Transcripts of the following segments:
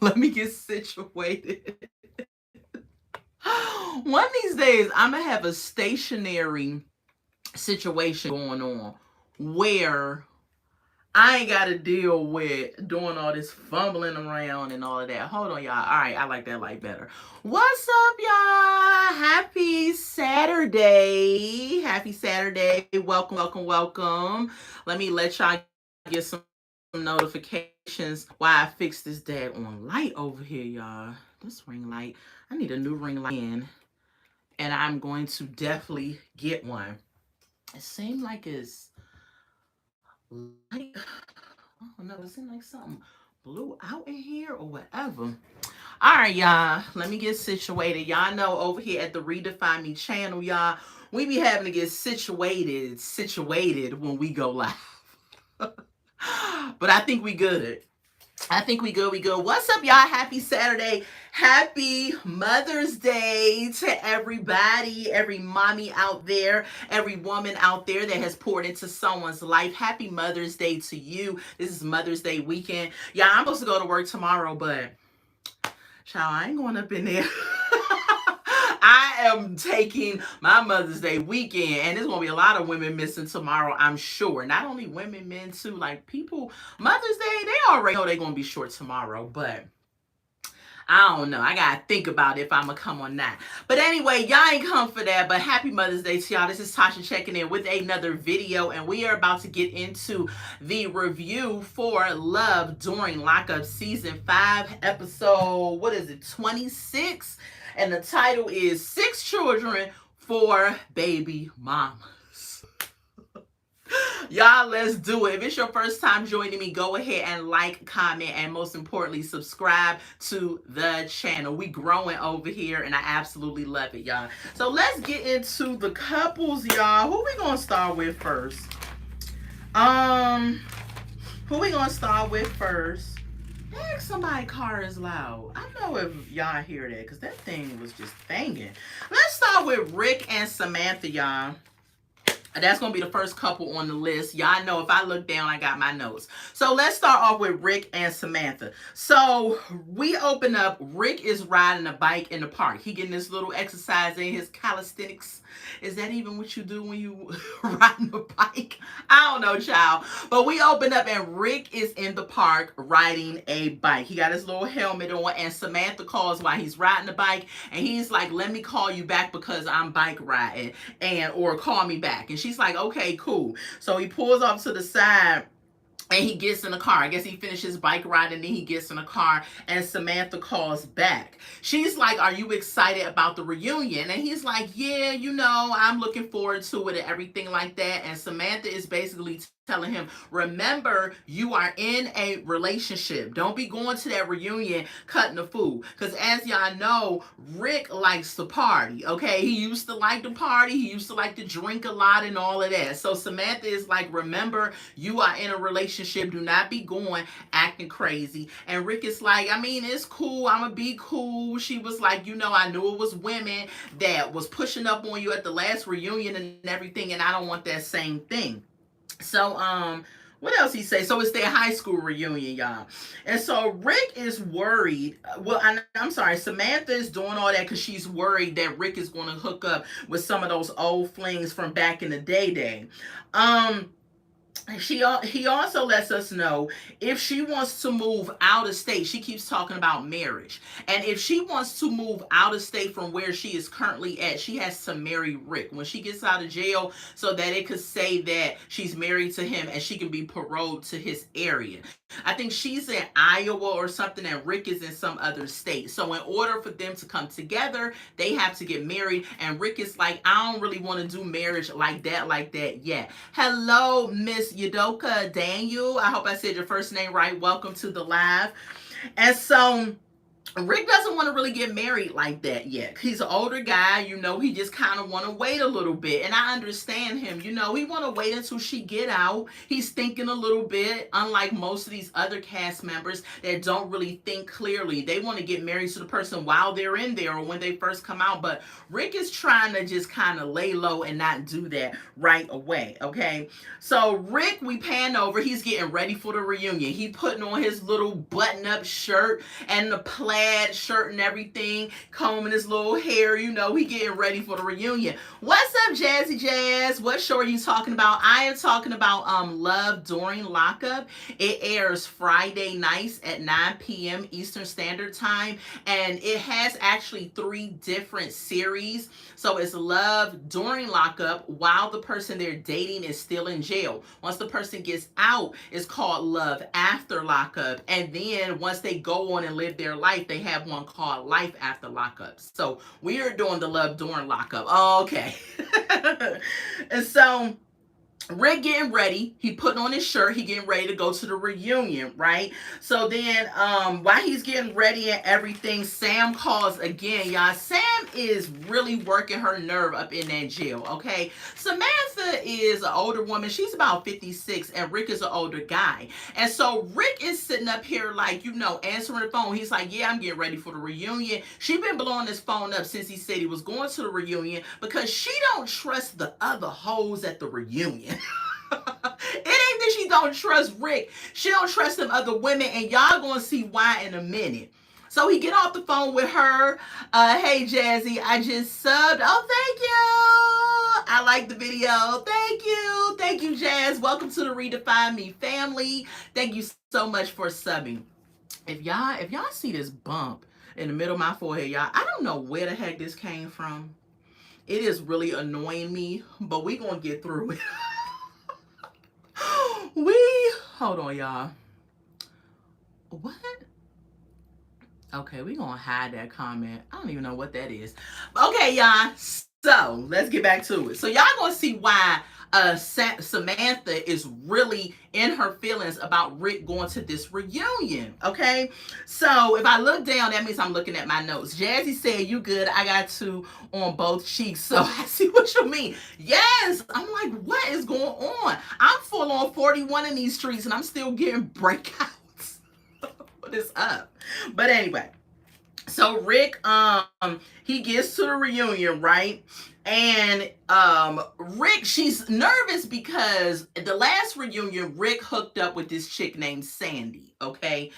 Let me get situated. One of these days, I'm going to have a stationary situation going on where I ain't got to deal with doing all this fumbling around and all of that. Hold on, y'all. All right, I like that light better. What's up, y'all? Happy Saturday. Happy Saturday. Welcome, welcome, welcome. Let me let y'all get some notifications while I fix this daggone light over here, y'all. This ring light. I need a new ring light in, and I'm going to definitely get one. It seemed like it's light. Oh no, it seemed like something blew out in here or whatever. All right, y'all. Let me get situated. Y'all know over here at the Redefine Me channel, y'all, we be having to get situated when we go live. But I think we good. I think we good. We good. What's up, y'all? Happy Saturday. Happy Mother's Day to everybody, every mommy out there, every woman out there that has poured into someone's life. Happy Mother's Day to you. This is Mother's Day weekend. Yeah, I'm supposed to go to work tomorrow, but child, I ain't going up in there. I am taking my Mother's Day weekend, and there's gonna be a lot of women missing tomorrow, I'm sure. Not only women, men too. Like people, Mother's Day, they already know they're gonna be short tomorrow, but I don't know. I gotta think about if I'm gonna come or not. But anyway, y'all ain't come for that. But happy Mother's Day to y'all. This is Tasha checking in with another video, and we are about to get into the review for Love During Lockup Season 5, episode, what is it, 26? And the title is 6 Children for Baby Mamas. Y'all, let's do it. If it's your first time joining me, go ahead and like, comment, and most importantly, subscribe to the channel. We growing over here, and I absolutely love it, y'all. So let's get into the couples, y'all. Who we gonna start with first? Who we gonna start with first? Heck, somebody's car is loud. I don't know if y'all hear that, because that thing was just banging. Let's start with Rick and Samantha, y'all. That's going to be the first couple on the list. Y'all know if I look down, I got my notes. So let's start off with Rick and Samantha. So we open up. Rick is riding a bike in the park. He getting this little exercise in his calisthenics. Is that even what you do when you riding a bike? I don't know, child. But we open up and Rick is in the park riding a bike. He got his little helmet on, and Samantha calls while he's riding the bike. And he's like, let me call you back because I'm bike riding, or call me back. And she's like, okay, cool. So he pulls off to the side and he gets in the car. I guess he finishes bike ride and then he gets in the car and Samantha calls back. She's like, are you excited about the reunion? And he's like, yeah, I'm looking forward to it and everything like that. And Samantha is basically telling him, remember, you are in a relationship. Don't be going to that reunion cutting the food. Because as y'all know, Rick likes to party, okay? He used to like to party. He used to like to drink a lot and all of that. So Samantha is like, remember, you are in a relationship. Do not be going acting crazy. And Rick is like, I mean, it's cool. I'm going to be cool. She was like, I knew it was women that was pushing up on you at the last reunion and everything. And I don't want that same thing. So, what else he say? So it's their high school reunion, y'all. And so Rick is worried. Well, I'm sorry. Samantha is doing all that because she's worried that Rick is going to hook up with some of those old flings from back in the day. He also lets us know if she wants to move out of state. She keeps talking about marriage, and if she wants to move out of state from where she is currently at, she has to marry Rick when she gets out of jail, so that it could say that she's married to him and she can be paroled to his area. I think she's in Iowa or something, and Rick is in some other state. So in order for them to come together, they have to get married. And Rick is like, I don't really want to do marriage like that yet. Hello, Miss Yudoka Daniel. I hope I said your first name right. Welcome to the live. And so Rick doesn't want to really get married like that yet. He's an older guy, he just kind of want to wait a little bit. And I understand him. He want to wait until she get out. He's thinking a little bit, unlike most of these other cast members that don't really think clearly. They want to get married to the person while they're in there or when they first come out. But Rick is trying to just kind of lay low and not do that right away, okay? So Rick, we pan over. He's getting ready for the reunion. He putting on his little button-up shirt and the plaid shirt and everything, combing his little hair. He getting ready for the reunion. What's up, Jazzy Jazz? What show are you talking about? I am talking about Love During Lockup. It airs Friday nights at 9 p.m. Eastern Standard Time, and it has actually 3 different series. So it's Love During Lockup while the person they're dating is still in jail. Once the person gets out, it's called Love After Lockup. And then once they go on and live their life, they have one called Life After Lockup. So we are doing the Love During Lockup. Oh, okay. And so Rick getting ready. He putting on his shirt. He getting ready to go to the reunion, right? So then, while he's getting ready and everything, Sam calls again, y'all. Sam is really working her nerve up in that jail, okay? Samantha is an older woman. She's about 56, and Rick is an older guy. And so Rick is sitting up here like, answering the phone. He's like, yeah, I'm getting ready for the reunion. She been blowing his phone up since he said he was going to the reunion because she don't trust the other hoes at the reunion. It ain't that she don't trust Rick. She don't trust them other women, and y'all gonna see why in a minute. So he get off the phone with her. Hey, Jazzy, I just subbed. Oh, thank you. I like the video. Thank you. Thank you, Jazz. Welcome to the Redefine Me family. Thank you so much for subbing. If y'all see this bump in the middle of my forehead, y'all, I don't know where the heck this came from. It is really annoying me, but we gonna get through it. Hold on, y'all. What? Okay, we gonna hide that comment. I don't even know what that is. Okay, y'all. So let's get back to it. So y'all gonna see why Samantha is really in her feelings about Rick going to this reunion, okay? So if I look down, that means I'm looking at my notes. Jazzy said, you good? I got 2 on both cheeks. So I see what you mean. Yes. I'm like, what is going on? I'm full on 41 in these streets and I'm still getting breakouts. What is up? But anyway, so Rick, he gets to the reunion, right? And Rick, she's nervous because the last reunion, Rick hooked up with this chick named Sandy, okay?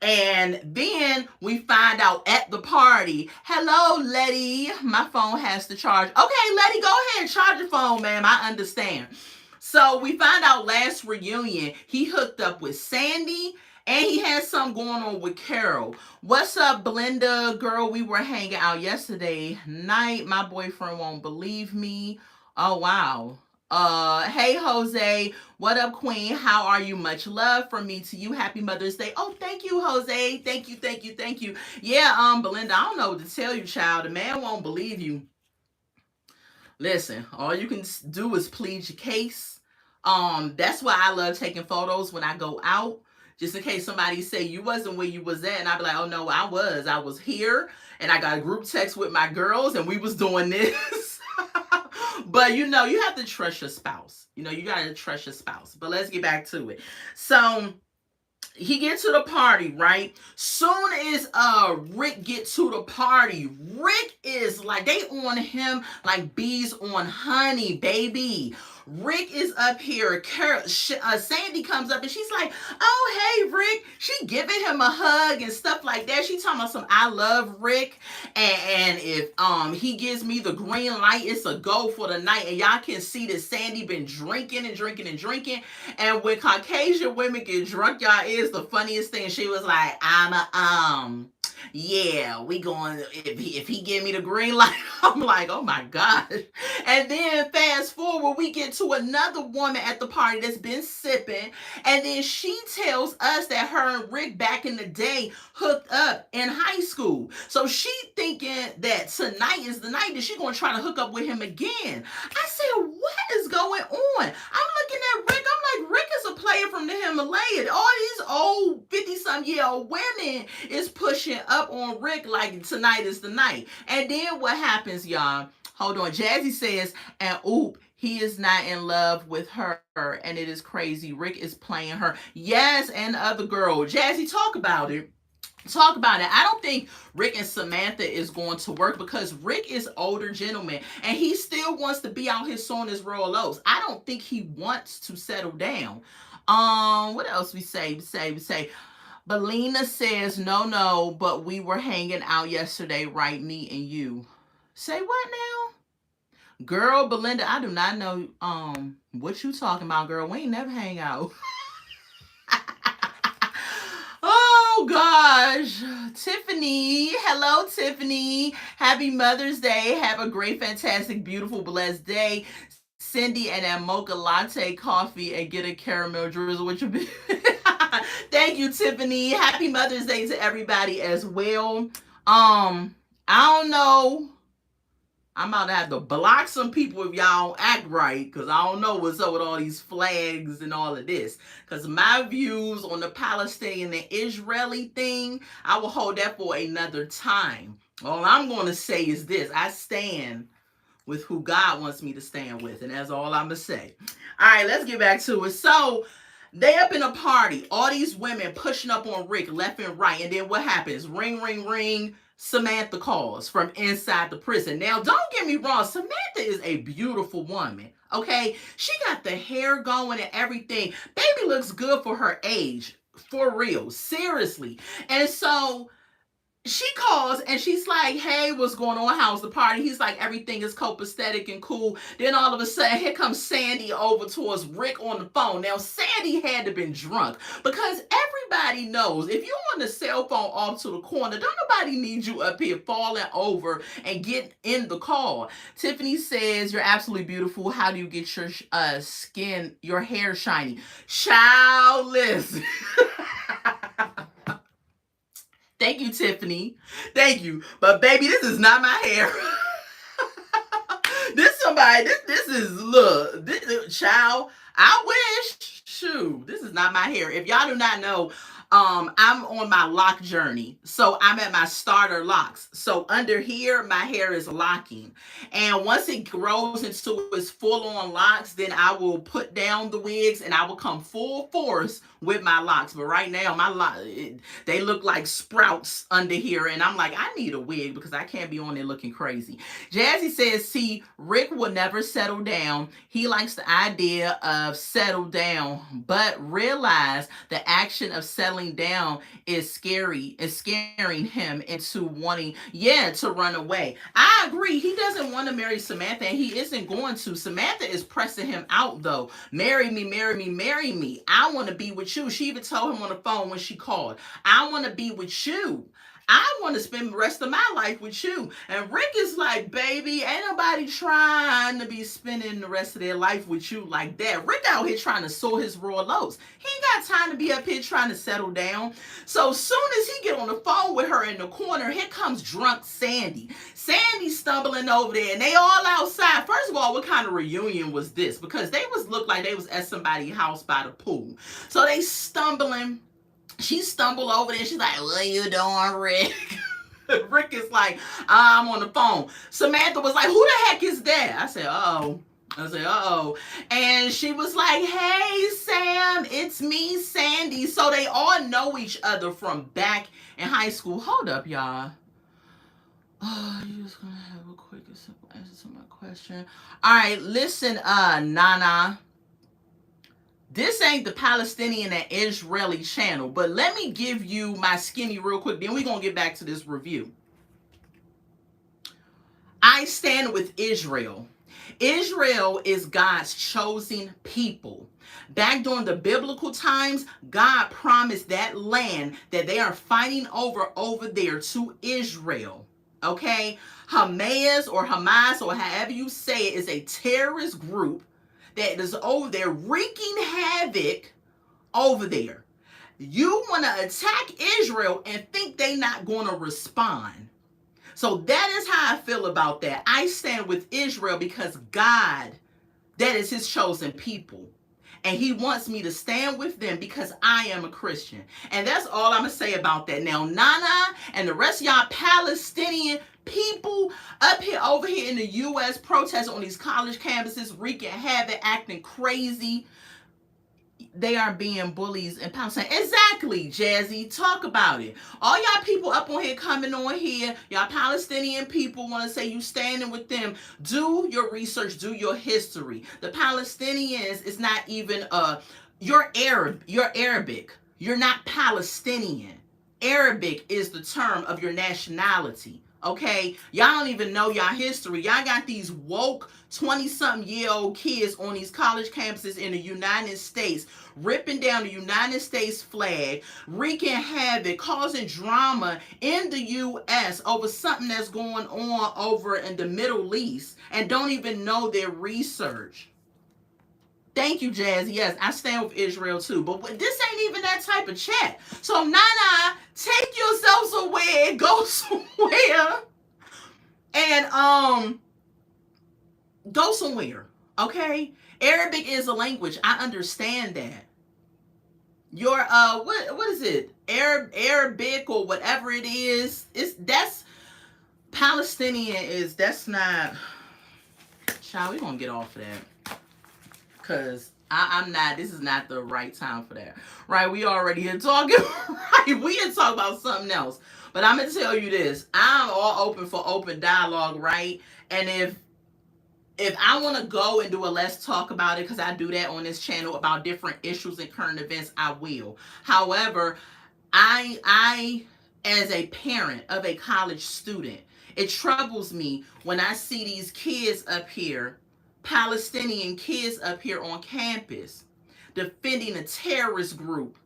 And then we find out at the party, hello, Letty, my phone has to charge. Okay, Letty, go ahead, charge your phone, ma'am, I understand. So we find out last reunion, he hooked up with Sandy, and he had something going on with Carol. What's up, Belinda? Girl, we were hanging out yesterday night. My boyfriend won't believe me. Oh, wow. Hey, Jose. What up, Queen? How are you? Much love from me to you. Happy Mother's Day. Oh, thank you, Jose. Thank you, thank you, thank you. Yeah, Belinda, I don't know what to tell you, child. The man won't believe you. Listen, all you can do is plead your case. That's why I love taking photos when I go out. Just in case somebody say you wasn't where you was at, and I'd be like, oh no, I was here, and I got a group text with my girls, and we was doing this. But you have to trust your spouse. You gotta trust your spouse. But let's get back to it. So he gets to the party, right? Soon as Rick gets to the party, Rick is like, they on him like bees on honey, baby. Rick is up here. Sandy comes up and she's like, oh, hey, Rick. She giving him a hug and stuff like that. She talking about some, I love Rick. And if he gives me the green light, it's a go for the night. And y'all can see that Sandy been drinking and drinking and drinking. And when Caucasian women get drunk, y'all, is the funniest thing. She was like, yeah, we going, if he give me the green light, I'm like, oh my gosh. And then fast forward, we get to another woman at the party that's been sipping, and then she tells us that her and Rick back in the day hooked up in high school. So she thinking that tonight is the night that she gonna try to hook up with him again. I said, what is going on? I'm looking at Rick, I'm like, Rick is a player from the Himalaya. All these old 50-some-year-old women is pushing up on Rick like tonight is the night. And then what happens, y'all? Hold on. Jazzy says, and oop, he is not in love with her, and it is crazy. Rick is playing her. Yes, and the other girl. Jazzy, talk about it. Talk about it. I don't think Rick and Samantha is going to work because Rick is older gentleman and he still wants to be out here sewing his royal oats. I don't think he wants to settle down. What else we say? Belina says, no, but we were hanging out yesterday, right? Me and you. Say what now? Girl, Belinda, I do not know what you talking about, girl. We ain't never hang out. Oh gosh. Tiffany. Hello, Tiffany. Happy Mother's Day. Have a great, fantastic, beautiful, blessed day. Cindy and that mocha latte coffee and get a caramel drizzle with your Thank you, Tiffany. Happy Mother's Day to everybody as well. I don't know. I'm about to have to block some people if y'all don't act right, because I don't know what's up with all these flags and all of this. Because my views on the Palestinian and Israeli thing, I will hold that for another time. All I'm going to say is this. I stand with who God wants me to stand with, and that's all I'm going to say. All right, let's get back to it. So, they up in a party. All these women pushing up on Rick left and right. And then what happens? Ring, ring, ring. Samantha calls from inside the prison. Now, don't get me wrong. Samantha is a beautiful woman. Okay? She got the hair going and everything. Baby looks good for her age. For real. Seriously. And so she calls and she's like, hey, what's going on? How's the party? He's like, everything is copacetic and cool. Then all of a sudden, here comes Sandy over towards Rick on the phone. Now, Sandy had to been drunk because everybody knows if you're on the cell phone off to the corner, don't nobody need you up here falling over and get in the call. Tiffany says, you're absolutely beautiful. How do you get your skin, your hair shiny? Child, listen. Thank you, Tiffany. Thank you. But baby, this is not my hair. This is, look, child, I wish, shoot, this is not my hair. If y'all do not know, I'm on my lock journey. So I'm at my starter locks. So under here, my hair is locking. And once it grows into its full-on locks, then I will put down the wigs and I will come full force with my locks. But right now, they look like sprouts under here. And I'm like, I need a wig because I can't be on there looking crazy. Jazzy says, see, Rick will never settle down. He likes the idea of settle down, but realize the action of settling down is scaring him into wanting, to run away. I agree. He doesn't want to marry Samantha, and he isn't going to. Samantha is pressing him out, though. Marry me, marry me, marry me. I want to be with you. She even told him on the phone when she called, I want to be with you. I want to spend the rest of my life with you. And Rick is like, baby, ain't nobody trying to be spending the rest of their life with you like that. Rick out here trying to sow his royal oats. He ain't got time to be up here trying to settle down. So soon as he get on the phone with her in the corner, here comes drunk Sandy. Sandy stumbling over there, and they all outside. First of all, what kind of reunion was this? Because they looked like they was at somebody's house by the pool. So they stumbling. She stumbled over there. She's like, what you doing, Rick? Rick is like, I'm on the phone. Samantha was like, who the heck is that? I said, uh-oh. And she was like, hey, Sam, it's me, Sandy. So they all know each other from back in high school. Hold up, y'all. Oh, you're just going to have a quick and simple answer to my question. All right, listen, Nana. This ain't the Palestinian and Israeli channel, but let me give you my skinny real quick. Then we're going to get back to this review. I stand with Israel. Israel is God's chosen people. Back during the biblical times, God promised that land that they are fighting over there to Israel. Okay? Hamas or however you say it is a terrorist group that is over there wreaking havoc over there. You want to attack Israel and think they're not going to respond. So that is how I feel about that. I stand with Israel because God, that is his chosen people. And he wants me to stand with them because I am a Christian. And that's all I'm going to say about that. Now, Nana and the rest of y'all Palestinian people up here, over here in the U.S. protesting on these college campuses, wreaking havoc, acting crazy. They are being bullies in Palestine. Exactly, Jazzy. Talk about it. All y'all people up on here coming on here, y'all Palestinian people want to say you standing with them. Do your research. Do your history. The Palestinians is not even you're Arab. You're Arabic. You're not Palestinian. Arabic is the term of your nationality. Okay, y'all don't even know y'all history. Y'all got these woke 20-something-year-old kids on these college campuses in the United States, ripping down the United States flag, wreaking havoc, causing drama in the U.S. over something that's going on over in the Middle East, and don't even know their research. Thank you, Jazzy. Yes, I stand with Israel too. But this ain't even that type of chat. So, Nana, take yourself somewhere, go somewhere, and go somewhere. Okay? Arabic is a language. I understand that. Your what is it? Arabic or whatever it is. That's Palestinian that's not. Child, we're gonna get off of that. Because I'm not, this is not the right time for that. Right? We already here talking, right? We here talking about something else. But I'm going to tell you this. I'm all open for open dialogue, right? And if I want to go and do a let's talk about it, because I do that on this channel about different issues and current events, I will. However, I as a parent of a college student, it troubles me when I see these kids up here, Palestinian kids up here on campus defending a terrorist group,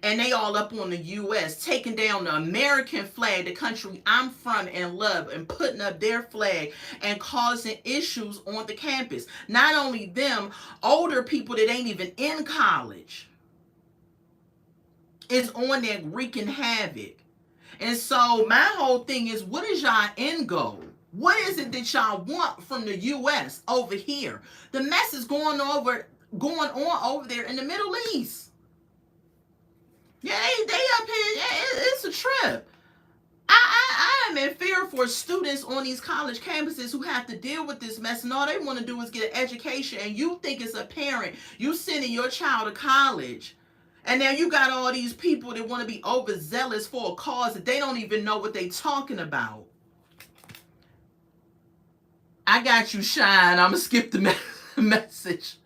and they all up on the U.S. taking down the American flag, the country I'm from and love, and putting up their flag and causing issues on the campus. Not only them, older people that ain't even in college is on there wreaking havoc. And so my whole thing is, what is y'all end goal? What is it that y'all want from the U.S. over here? The mess is going on over there in the Middle East. Yeah, they up here. Yeah, it's a trip. I am in fear for students on these college campuses who have to deal with this mess, and all they want to do is get an education. And you think as a parent, you sending your child to college, and now you got all these people that want to be overzealous for a cause that they don't even know what they talking about. I got you, Shine. I'm going to skip the message.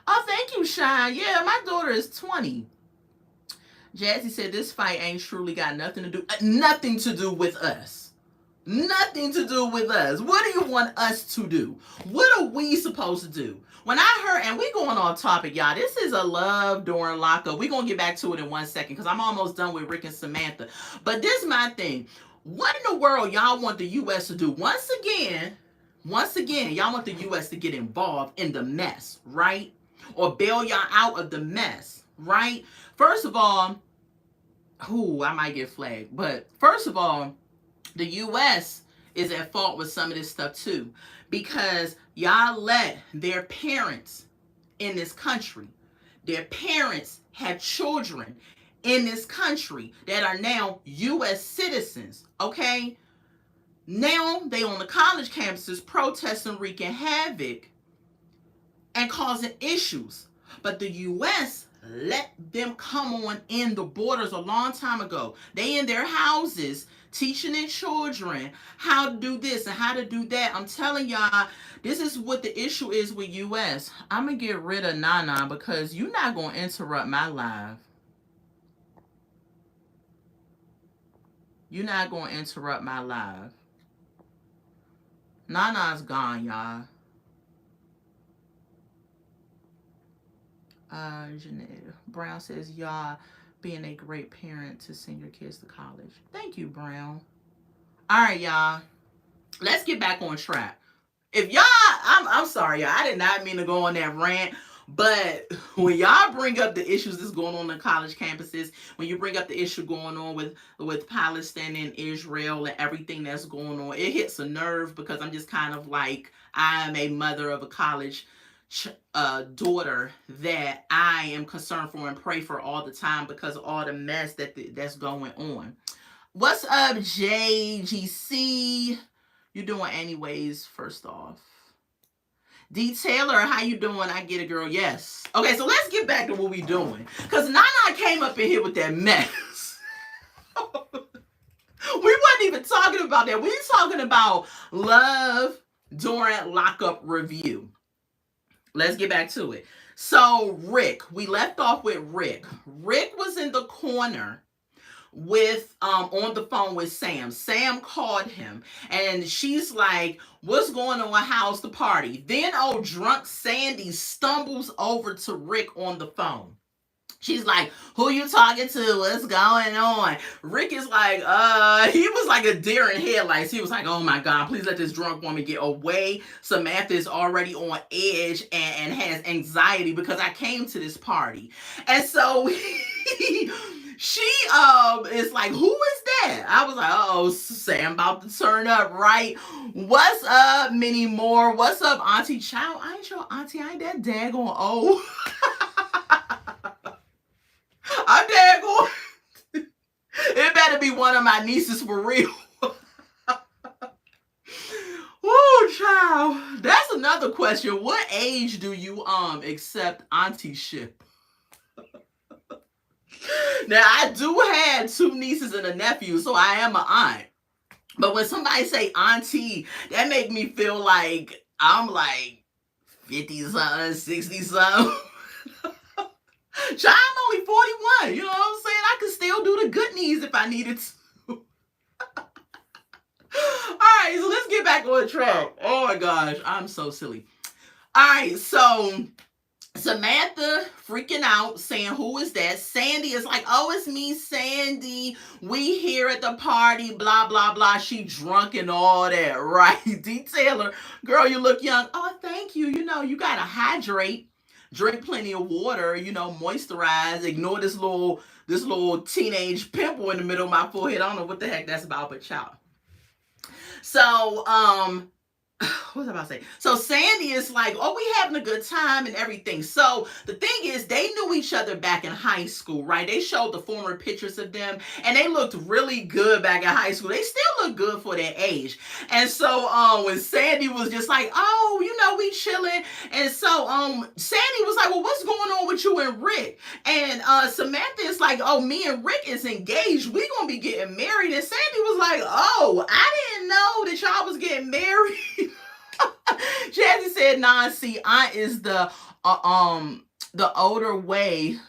Oh, thank you, Shine. Yeah, my daughter is 20. Jazzy said this fight ain't truly got nothing to do with us. Nothing to do with us. What do you want us to do? What are we supposed to do? When I heard, and we going on topic, y'all, this is a love during lockup. We're going to get back to it in 1 second because I'm almost done with Rick and Samantha. But this is my thing. What in the world y'all want the U.S. to do? Once again, y'all want the U.S. to get involved in the mess, right? Or bail y'all out of the mess, right? First of all, I might get flagged. But first of all, the U.S. is at fault with some of this stuff too. Because y'all let their parents in this country, their parents have children in this country that are now U.S. citizens, okay? Now they on the college campuses protesting, wreaking havoc, and causing issues. But the U.S. let them come on in the borders a long time ago. They in their houses teaching their children how to do this and how to do that. I'm telling y'all, this is what the issue is with U.S. I'm going to get rid of Nana because you're not going to interrupt my live. You're not going to interrupt my live. Nana's gone, y'all. Jeanette Brown says, y'all being a great parent to send your kids to college. Thank you, Brown. All right, y'all. Let's get back on track. If y'all, I'm sorry, y'all. I did not mean to go on that rant. But when y'all bring up the issues that's going on college campuses, when you bring up the issue going on with Palestine and Israel and everything that's going on, it hits a nerve because I'm just kind of like, I am a mother of a college daughter that I am concerned for and pray for all the time because of all the mess that's going on. What's up, JGC? You doing anyways, first off. D. Taylor, how you doing? I get it, girl. Yes. Okay, so let's get back to what we doing. Because Nana came up in here with that mess. We wasn't even talking about that. We were talking about love during lockup review. Let's get back to it. So Rick, we left off with Rick. Rick was in the corner with on the phone with Sam. Sam called him and she's like, what's going on? How's the party? Then old drunk Sandy stumbles over to Rick on the phone. She's like, who you talking to? What's going on? Rick is like, he was like a deer in headlights. He was like, oh my God, please let this drunk woman get away. Samantha is already on edge and has anxiety because I came to this party. And so she is like, who is that? I was like, oh, Sam about to turn up, right? What's up, Minnie Moore? What's up, Auntie Chow? I ain't your auntie. I ain't that daggone old. I'm daggone. It better be one of my nieces for real. Woo, child. That's another question. What age do you accept auntieship? Now, I do have 2 nieces and a nephew, so I am an aunt. But when somebody say auntie, that make me feel like I'm like 50-something, 60-something. Child, I'm only 41. You know what I'm saying? I could still do the good knees if I needed to. All right, so let's get back on track. Oh my gosh, I'm so silly. All right, so Samantha freaking out, saying, who is that? Sandy is like, oh, it's me, Sandy. We here at the party, blah, blah, blah. She drunk and all that, right? D. Taylor, girl, you look young. Oh, thank you. You know, you got to hydrate. Drink plenty of water, you know, moisturize, ignore this little teenage pimple in the middle of my forehead. I don't know what the heck that's about, but child. So, what was I about to say? So Sandy is like, oh, we having a good time and everything. So the thing is, they knew each other back in high school, right? They showed the former pictures of them and they looked really good back in high school. They still look good for their age. And so when Sandy was just like, oh, you know, we chilling. And so Sandy was like, well, what's going on with you and Rick? And Samantha is like, oh, me and Rick is engaged. We gonna be getting married. And Sandy was like, oh, I didn't know that y'all was getting married. Jazzy said, nah, see, aunt is the older way.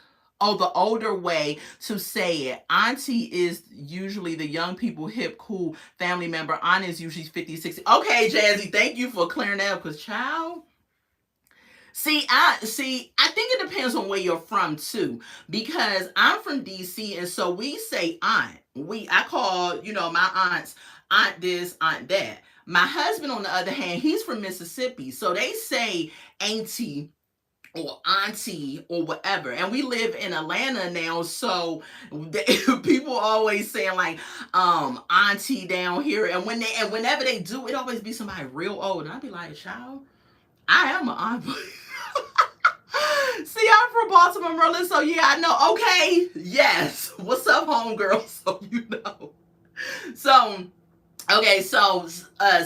Oh, the older way to say it. Auntie is usually the young people, hip, cool family member. Aunt is usually 50, 60. Okay, Jazzy, thank you for clearing that up, because child. I think it depends on where you're from too, because I'm from DC, and so we say aunt. I call, you know, my aunts aunt this, aunt that. My husband, on the other hand, he's from Mississippi, so they say auntie or auntie or whatever. And we live in Atlanta now, so people always saying like auntie down here. And whenever they do, it always be somebody real old. And I'd be like, child, I am an aunt. See, I'm from Baltimore, Maryland, so yeah, I know. Okay, yes. What's up, homegirl? So you know. So okay, so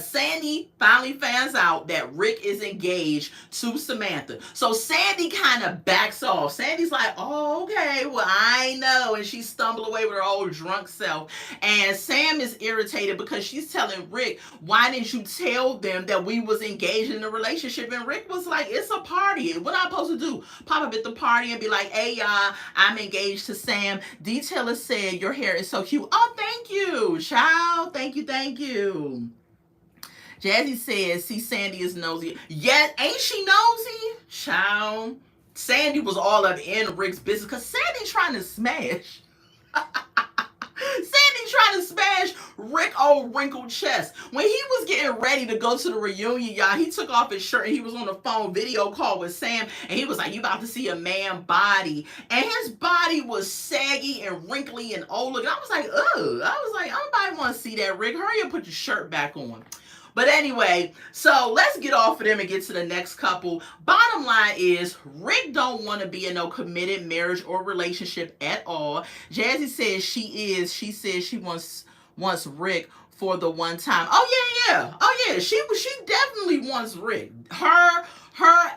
Sandy finally finds out that Rick is engaged to Samantha. So Sandy kind of backs off. Sandy's like, oh, okay, well, I know. And she stumbled away with her old drunk self. And Sam is irritated because she's telling Rick, why didn't you tell them that we was engaged in a relationship? And Rick was like, it's a party. What am I supposed to do? Pop up at the party and be like, hey, y'all, I'm engaged to Sam. Detailer said, your hair is so cute. Oh, thank you, child. Thank you, thank you. Jazzy says, see, Sandy is nosy. Yeah, ain't she nosy? Child. Sandy was all up in Rick's business because Sandy trying to smash. Sandy trying to smash Rick old wrinkled chest. When he was getting ready to go to the reunion, y'all, he took off his shirt and he was on the phone video call with Sam, and he was like, you about to see a man body. And his body was saggy and wrinkly and old looking. I was like, ugh. I was like, nobody want to see that, Rick. Hurry up, put your shirt back on. But anyway, so let's get off of them and get to the next couple. Bottom line is, Rick don't want to be in no committed marriage or relationship at all. Jazzy says she is. She says she wants Rick for the one time. Oh yeah. Oh yeah. She definitely wants Rick. Her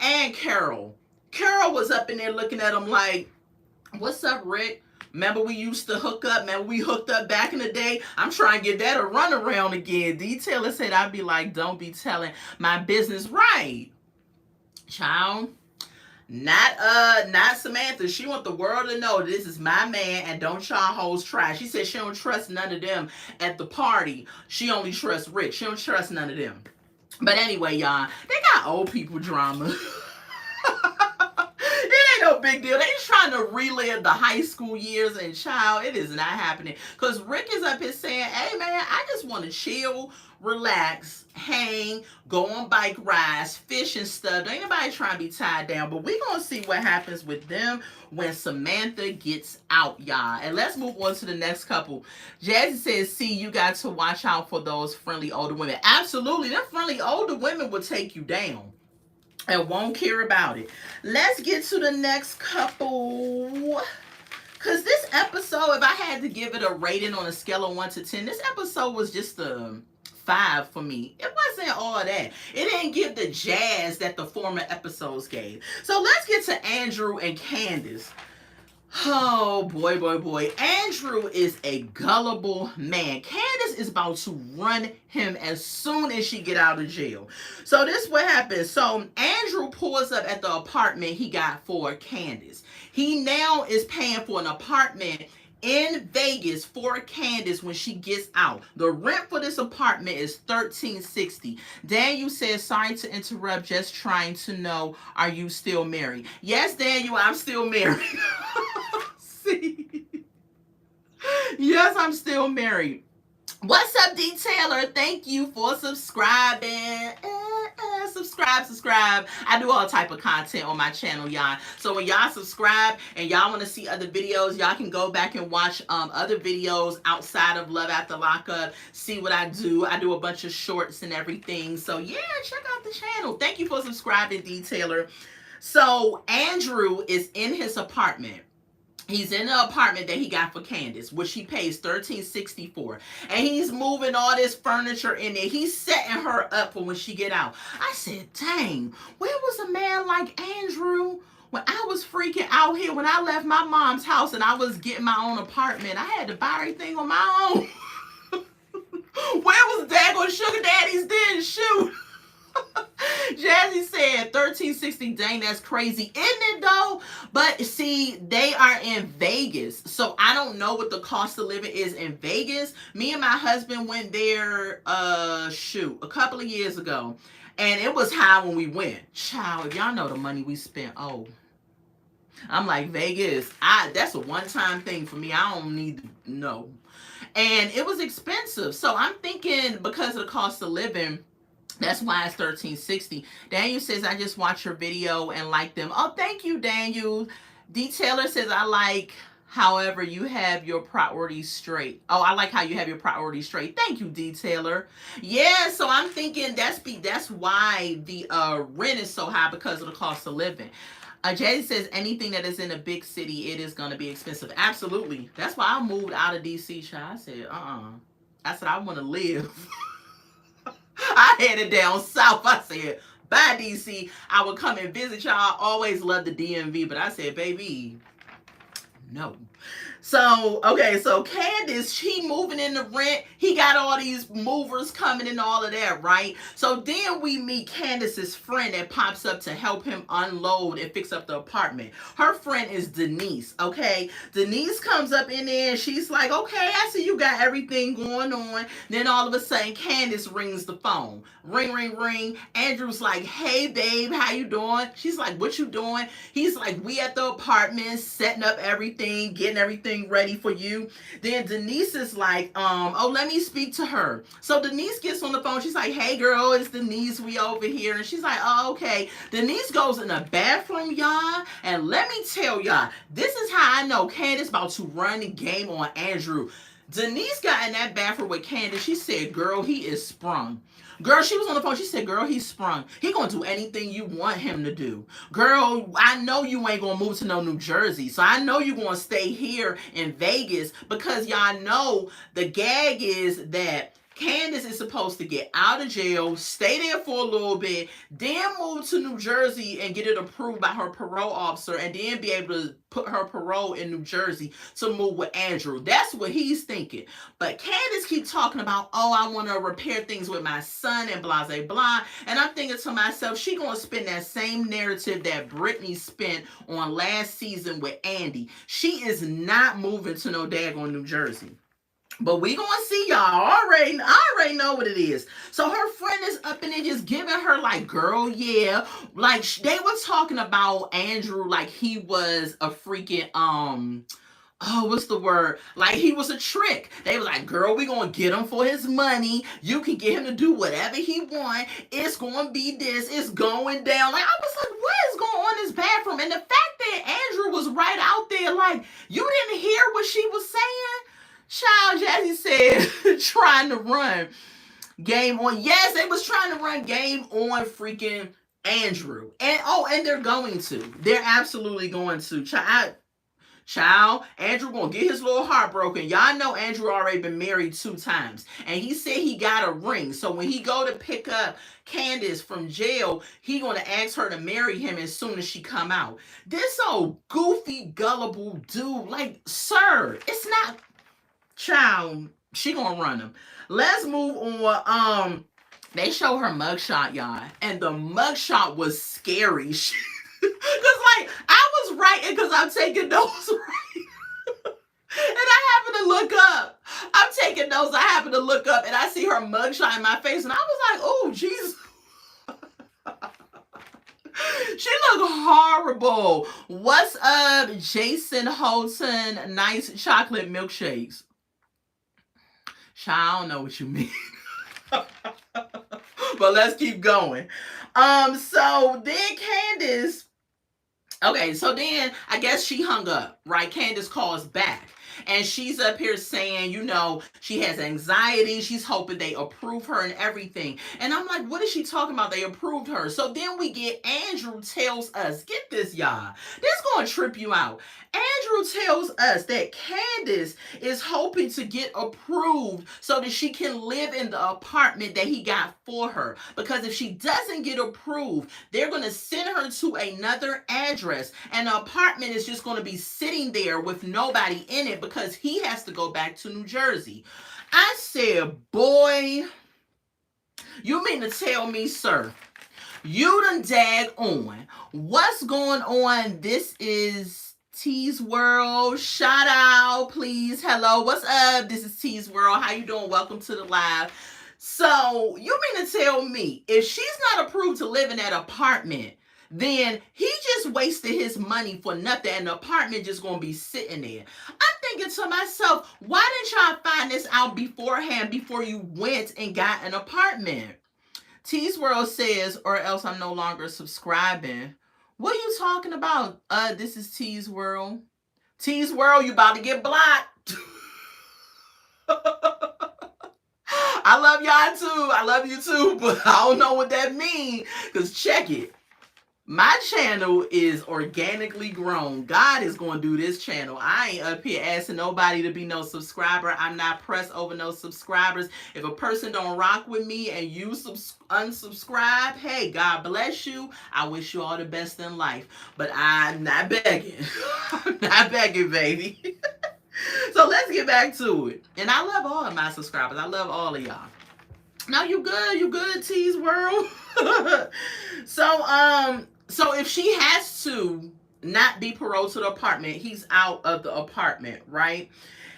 and Carol. Carol was up in there looking at him like, "What's up, Rick? Remember we used to hook up? Remember we hooked up back in the day? I'm trying to get that a runaround again." Detailer said, "I'd be like, don't be telling my business." Right, child. Not Samantha. She want the world to know this is my man and don't y'all hoes try. She said she don't trust none of them at the party. She only trusts Rick. She don't trust none of them. But anyway, y'all, they got old people drama. It ain't no big deal. They just trying to relive the high school years, and child, it is not happening. Because Rick is up here saying, "Hey man, I just want to chill, relax, hang, go on bike rides, fish and stuff. Ain't nobody trying to be tied down." But we gonna see what happens with them when Samantha gets out, y'all. And let's move on to the next couple. Jazzy says, "See, you got to watch out for those friendly older women." Absolutely, them friendly older women will take you down and won't care about it. Let's get to the next couple. Because this episode, if I had to give it a rating on a scale of 1 to 10, this episode was just a 5 for me. It wasn't all that. It didn't give the jazz that the former episodes gave. So let's get to Andrew and Candace. Oh, boy. Andrew is a gullible man. Candace is about to run him as soon as she get out of jail. So this what happens. So Andrew pulls up at the apartment he got for Candace. He now is paying for an apartment in Vegas for Candace when she gets out. The rent for this apartment is $1360. Daniel says, "Sorry to interrupt, just trying to know, are you still married?" Yes, Daniel, I'm still married. See? Yes, I'm still married. What's up, Detailer? Thank you for subscribing. Subscribe. I do all type of content on my channel, y'all. So when y'all subscribe and y'all want to see other videos, y'all can go back and watch other videos outside of Love After Lockup. See what I do. I do a bunch of shorts and everything. So yeah, check out the channel. Thank you for subscribing, Detailer. So Andrew is in his apartment. He's in the apartment that he got for Candace, which he pays $1360 for. And he's moving all this furniture in there. He's setting her up for when she get out. I said, dang, where was a man like Andrew when I was freaking out here, when I left my mom's house and I was getting my own apartment? I had to buy everything on my own. Where was daggone sugar daddies then? Shoot. Jazzy said $1360. Dang, that's crazy, isn't it though? But see, they are in Vegas, so I don't know what the cost of living is in Vegas. Me and my husband went there a couple of years ago, and it was high when we went. Child, if y'all know the money we spent, oh, I'm like, Vegas, that's a one-time thing for me. I don't need to know. And it was expensive, so I'm thinking because of the cost of living, that's why it's $1360. Daniel says, "I just watched your video and like them." Oh, thank you, Daniel. Detailer says, "I like, however, you have your priorities straight." Oh, I like how you have your priorities straight. Thank you, Detailer. Yeah, so I'm thinking that's why the rent is so high, because of the cost of living. Jay says, "Anything that is in a big city, it is going to be expensive." Absolutely. That's why I moved out of D.C., child. I said, I said, I want to live. I headed down south. I said, bye, DC. I would come and visit y'all. Always loved the DMV, but I said, baby, no. So, okay, so Candace, she moving in the rent. He got all these movers coming and all of that, right? So then we meet Candace's friend that pops up to help him unload and fix up the apartment. Her friend is Denise, okay? Denise comes up in there and she's like, okay, I see you got everything going on. Then all of a sudden, Candace rings the phone. Ring, ring, ring. Andrew's like, hey, babe, how you doing? She's like, what you doing? He's like, we at the apartment, setting up everything, getting everything ready for you. Then Denise is like, oh, let me speak to her. So Denise gets on the phone. She's like, hey girl, it's Denise, we over here. And she's like, oh, okay. Denise goes in the bathroom, y'all, and let me tell y'all, this is how I know Candace about to run the game on Andrew. Denise got in that bathroom with Candace. She said, girl, he is sprung. Girl, she was on the phone. She said, girl, he's sprung. He gonna do anything you want him to do. Girl, I know you ain't gonna move to no New Jersey. So I know you gonna stay here in Vegas because y'all know the gag is that Candace is supposed to get out of jail, stay there for a little bit, then move to New Jersey and get it approved by her parole officer, and then be able to put her parole in New Jersey to move with Andrew. That's what he's thinking. But Candace keep talking about, oh, I want to repair things with my son and blah, blah, blah. And I'm thinking to myself, she going to spin that same narrative that Brittany spent on last season with Andy. She is not moving to no daggone New Jersey. But we gonna see, y'all. I already know what it is. So her friend is up in there just giving her like, girl, yeah. Like they were talking about Andrew like he was a freaking oh, what's the word? Like he was a trick. They was like, girl, we gonna get him for his money. You can get him to do whatever he want. It's gonna be this. It's going down. Like I was like, what is going on in this bathroom? And the fact that Andrew was right out there, like you didn't hear what she was saying. Child, Jazzy said, trying to run game on. Yes, they was trying to run game on freaking Andrew. And they're going to. They're absolutely going to. Child, Andrew gonna get his little heart broken. Y'all know Andrew already been married 2 times. And he said he got a ring. So when he go to pick up Candace from jail, he gonna ask her to marry him as soon as she come out. This old goofy, gullible dude. Like, sir, it's not... Child, she gonna run him. Let's move on. They show her mugshot, y'all, and the mugshot was scary. Cause like I was writing because I'm taking notes, right? And I happen to look up. I'm taking notes. I happen to look up, and I see her mugshot in my face, and I was like, "Oh, Jesus." She looked horrible. What's up, Jason Holton? Nice chocolate milkshakes. I don't know what you mean. But let's keep going. So then Candace, okay, so then I guess she hung up, right? Candace calls back. And she's up here saying, you know, she has anxiety. She's hoping they approve her and everything. And I'm like, what is she talking about? They approved her. So then we get Andrew tells us, get this, y'all. This is going to trip you out. Andrew tells us that Candace is hoping to get approved so that she can live in the apartment that he got for her. Because if she doesn't get approved, they're going to send her to another address. And the apartment is just going to be sitting there with nobody in it because he has to go back to New Jersey. I said, boy, you mean to tell me, sir, you done dag on. What's going on? This is T's World. Shout out, please. Hello, what's up? This is T's World. How you doing? Welcome to the live. So, you mean to tell me, if she's not approved to live in that apartment, then he just wasted his money for nothing and the apartment just gonna be sitting there. I'm thinking to myself, why didn't y'all find this out beforehand before you went and got an apartment? T's World says, or else I'm no longer subscribing. What are you talking about? This is T's World. T's World, you about to get blocked. I love y'all too. I love you too, but I don't know what that means. Because check it. My channel is organically grown. God is going to do this channel. I ain't up here asking nobody to be no subscriber. I'm not pressed over no subscribers. If a person don't rock with me and you unsubscribe, hey, God bless you. I wish you all the best in life. But I'm not begging. I'm not begging, baby. So let's get back to it. And I love all of my subscribers. I love all of y'all. No, you good, T's World. So if she has to not be paroled to the apartment, he's out of the apartment, right?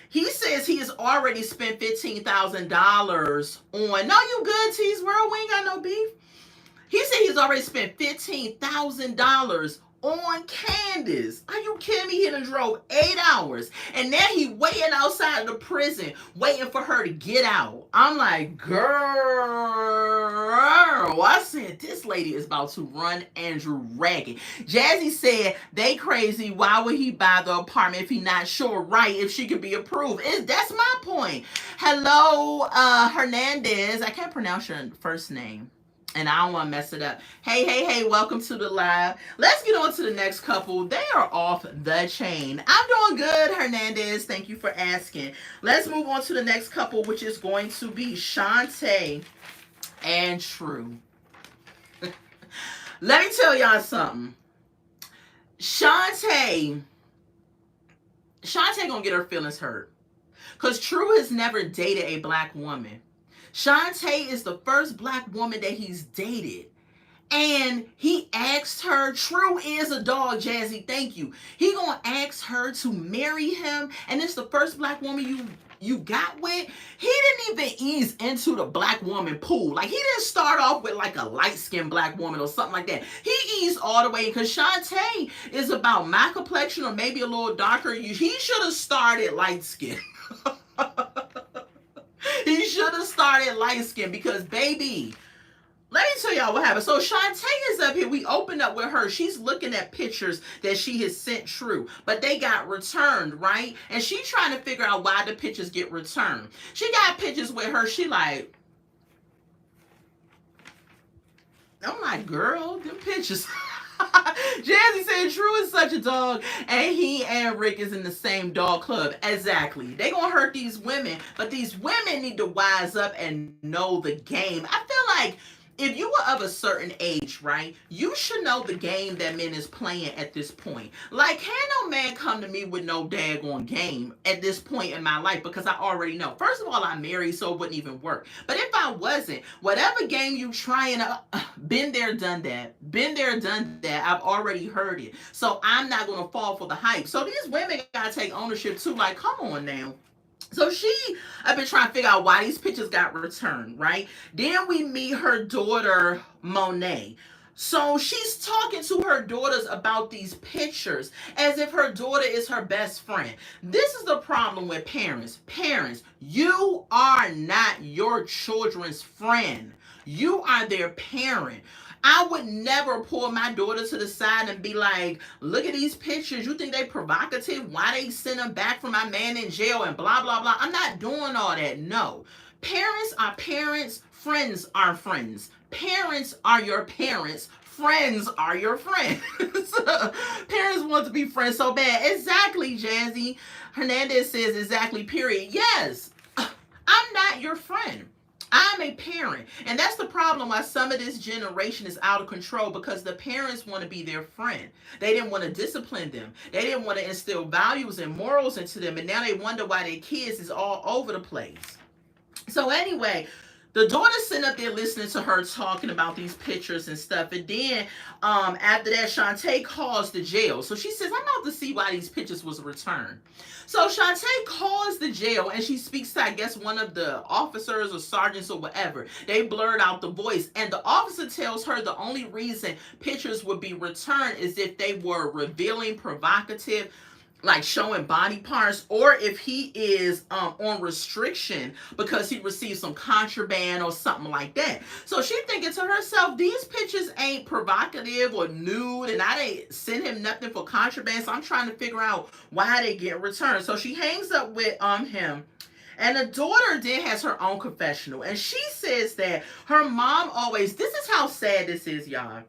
He says he has already spent $15,000 on, no, you good, T's World, we ain't got no beef. He said he's already spent $15,000 on Candace. Are you kidding me? He done drove 8 hours. And now he waiting outside of the prison, waiting for her to get out. I'm like, girl. I said, this lady is about to run Andrew ragged. Jazzy said, they crazy. Why would he buy the apartment if he not sure, right, if she could be approved? That's my point. Hello, Hernandez. I can't pronounce your first name, and I don't want to mess it up. Hey, welcome to the live. Let's get on to the next couple. They are off the chain. I'm doing good, Hernandez. Thank you for asking. Let's move on to the next couple, which is going to be Shante and True. Let me tell y'all something. Shante gonna get her feelings hurt, because True has never dated a black woman. Shante is the first black woman that he's dated. And he asked her, True is a dog, Jazzy, thank you. He gonna ask her to marry him, and it's the first black woman you got with. He didn't even ease into the black woman pool. Like, he didn't start off with like a light-skinned black woman or something like that. He eased all the way, because Shante is about my complexion or maybe a little darker. He should have started light-skinned. He should have started light-skinned, because, baby, let me tell y'all what happened. So Shante is up here. We opened up with her. She's looking at pictures that she has sent True, but they got returned, right? And she trying to figure out why the pictures get returned. She got pictures with her. She like, I'm like, girl, them pictures. Jazzy said True is such a dog, and he and Rick is in the same dog club. Exactly. They gonna hurt these women, but these women need to wise up and know the game. I feel like if you were of a certain age, right, you should know the game that men is playing at this point. Like, can no man come to me with no daggone game at this point in my life, because I already know. First of all, I'm married, so it wouldn't even work. But if I wasn't, whatever game you trying, been there, done that. Been there, done that. I've already heard it. So I'm not going to fall for the hype. So these women got to take ownership too. Like, come on now. So I've been trying to figure out why these pictures got returned, right? Then we meet her daughter, Monet. So she's talking to her daughters about these pictures as if her daughter is her best friend. This is the problem with parents. Parents, you are not your children's friend. You are their parent. I would never pull my daughter to the side and be like, look at these pictures. You think they provocative? Why they send them back from my man in jail and blah, blah, blah. I'm not doing all that. No. Parents are parents. Friends are friends. Parents are your parents. Friends are your friends. Parents want to be friends so bad. Exactly, Jazzy. Hernandez says exactly, period. Yes. I'm not your friend. I'm a parent. And that's the problem why some of this generation is out of control, because the parents want to be their friend. They didn't want to discipline them. They didn't want to instill values and morals into them. And now they wonder why their kids is all over the place. So anyway, the daughter sitting up there listening to her talking about these pictures and stuff. And then after that, Shante calls the jail. So she says, I'm out to see why these pictures was returned. So Shante calls the jail, and she speaks to, I guess, one of the officers or sergeants or whatever. They blurred out the voice. And the officer tells her the only reason pictures would be returned is if they were revealing, provocative, like showing body parts, or if he is on restriction because he received some contraband or something like that. So she thinking to herself, these pictures ain't provocative or nude, and I didn't send him nothing for contraband, so I'm trying to figure out why they get returned. So she hangs up with him. And the daughter then has her own confessional, and she says that her mom always, this is how sad this is, y'all.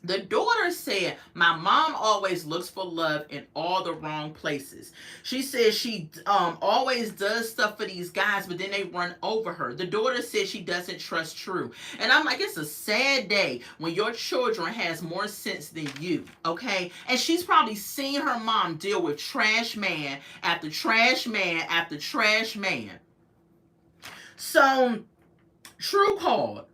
The daughter said, my mom always looks for love in all the wrong places. She says she always does stuff for these guys, but then they run over her. The daughter says she doesn't trust True. And I'm like, it's a sad day when your children has more sense than you, okay? And she's probably seen her mom deal with trash man after trash man after trash man. So True called.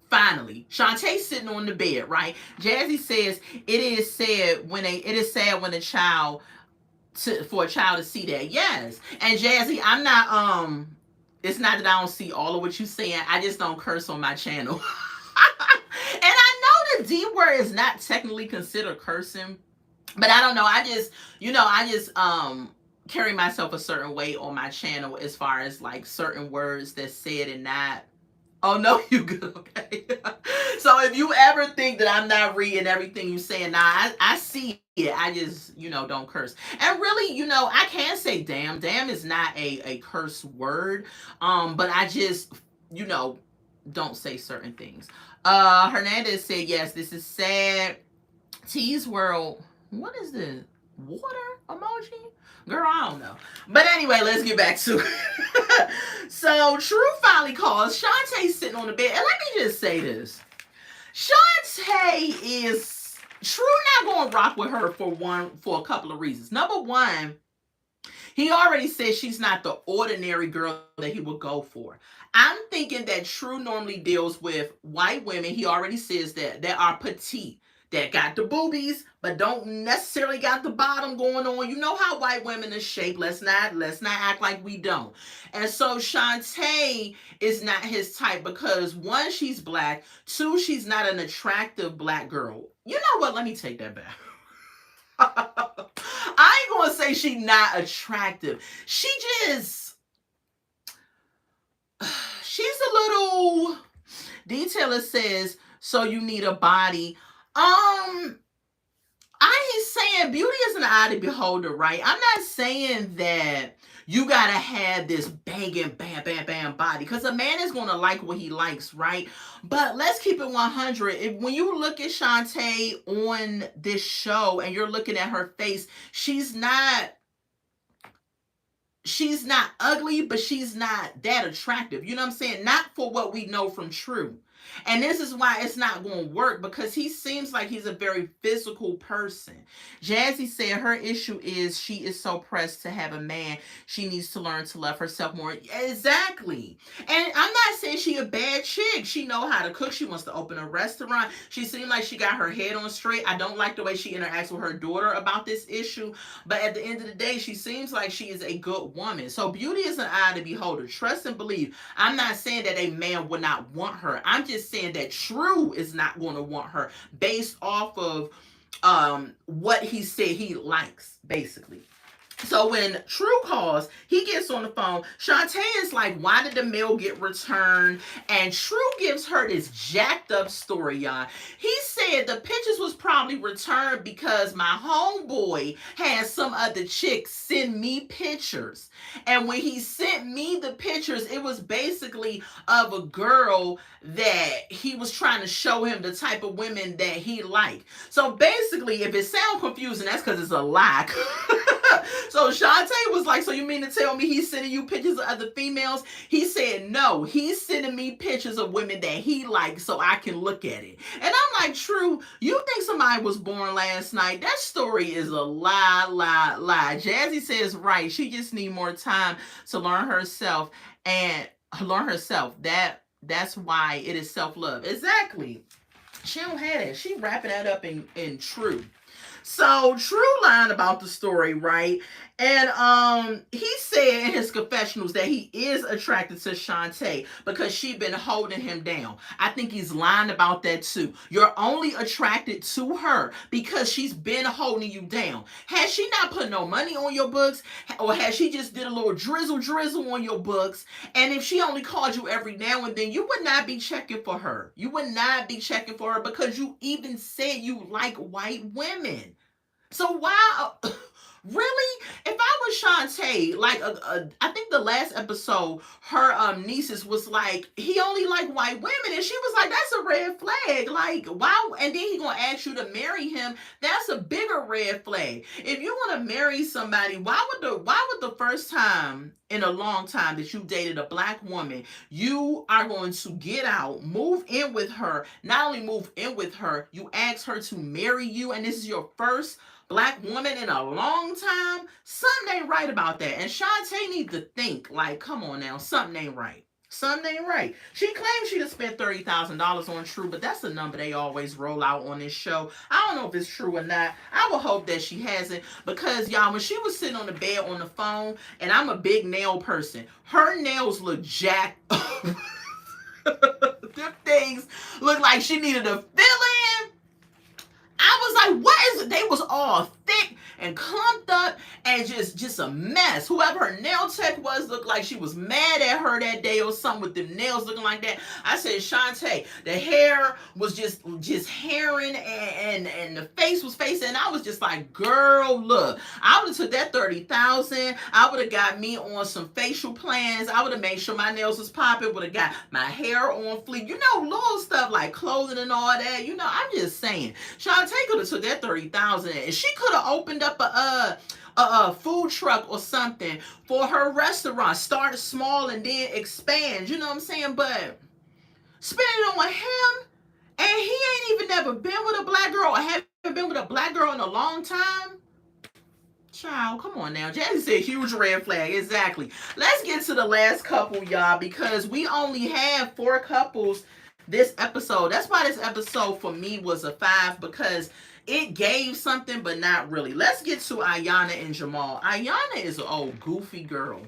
Finally, Shantae's sitting on the bed, right? Jazzy says it is sad when a child for a child to see that. Yes. And Jazzy, I'm not it's not that I don't see all of what you're saying. I just don't curse on my channel. And I know that the D word is not technically considered cursing, but I don't know. I just carry myself a certain way on my channel as far as like certain words that's said and not. Oh no, you good, okay? So if you ever think that I'm not reading everything you saying, nah, I see it. I just, don't curse. And really, I can say damn. Damn is not a curse word. But I just, you know, don't say certain things. Hernandez said, yes, this is sad. T's World, what is this? Water emoji? Girl, I don't know. But anyway, let's get back to it. So True finally calls. Shantae's sitting on the bed. And let me just say this. Shante is True not going to rock with her for a couple of reasons. Number one, he already said she's not the ordinary girl that he would go for. I'm thinking that True normally deals with white women. He already says that are petite, that got the boobies, but don't necessarily got the bottom going on. You know how white women are shaped. Let's not act like we don't. And so Shantae is not his type because one, she's black. Two, she's not an attractive black girl. You know what? Let me take that back. I ain't gonna say she's not attractive. She's a little. Detailer says, so you need a body. I ain't saying beauty is an eye to beholder, right? I'm not saying that you gotta have this banging, bam, bam, bam body, because a man is gonna like what he likes, right? But let's keep it 100. When you look at Shantae on this show and you're looking at her face, she's not ugly, but she's not that attractive. You know what I'm saying? Not for what we know from True. And this is why it's not going to work, because he seems like he's a very physical person. Jazzy said her issue is she is so pressed to have a man. She needs to learn to love herself more. Exactly. And I'm not saying she a bad chick. She know how to cook. She wants to open a restaurant. She seemed like she got her head on straight. I don't like the way she interacts with her daughter about this issue. But at the end of the day, she seems like she is a good woman. So beauty is an eye to beholder. Trust and believe. I'm not saying that a man would not want her. I'm just saying that True is not going to want her based off of what he said he likes, basically. So when True calls, he gets on the phone. Shantae is like, why did the mail get returned? And True gives her this jacked up story, y'all. He said the pictures was probably returned because my homeboy had some other chick send me pictures. And when he sent me the pictures, it was basically of a girl that he was trying to show him the type of women that he liked. So basically, if it sounds confusing, that's because it's a lie. So Shantae was like, so you mean to tell me he's sending you pictures of other females? He said, no, he's sending me pictures of women that he likes so I can look at it. And I'm like, True, you think somebody was born last night? That story is a lie. Jazzy says, right, she just need more time to learn herself and learn herself. That's why it is self-love. Exactly. She don't have that. She wrapping that up in True. So True lying about the story, right? And he said in his confessionals that he is attracted to Shantae because she been holding him down. I think he's lying about that too. You're only attracted to her because she's been holding you down. Has she not put no money on your books, or has she just did a little drizzle on your books? And if she only called you every now and then, you would not be checking for her. You would not be checking for her because you even said you like white women. So why, really? If I was Shantae, like, I think the last episode, her nieces was like, he only like white women, and she was like, that's a red flag. Like, why? And then he gonna ask you to marry him. That's a bigger red flag. If you want to marry somebody, why would the first time in a long time that you dated a black woman, you are going to get out, move in with her? Not only move in with her, you ask her to marry you, and this is your first black woman in a long time. Something ain't right about that. And Shantae needs to think, like, come on now, something ain't right. Something ain't right. She claims she just spent $30,000 on True, but that's a number they always roll out on this show. I don't know if it's true or not. I would hope that she hasn't, because y'all, when she was sitting on the bed on the phone, and I'm a big nail person, her nails look jacked up. Them things look like she needed a fill-in. I was like, what is it? They was all thick and clumped up and just a mess. Whoever her nail tech was looked like she was mad at her that day or something with them nails looking like that. I said, Shante, the hair was just hairing and the face was facing. And I was just like, girl, look, I would have took that 30,000. I would have got me on some facial plans. I would have made sure my nails was popping. Would have got my hair on fleek. You know, little stuff like clothing and all that. You know, I'm just saying. Shante could have took that 30,000 and she could have opened up a food truck or something for her restaurant. Start small and then expand. You know what I'm saying? But spend it on him, and he ain't even never been with a black girl or haven't been with a black girl in a long time. Child, come on now. Jazzy said huge red flag. Exactly. Let's get to the last couple, y'all, because we only have 4 couples this episode. That's why this episode for me was a 5, because it gave something, but not really. Let's get to Ayana and Jamal. Ayana is an old goofy girl.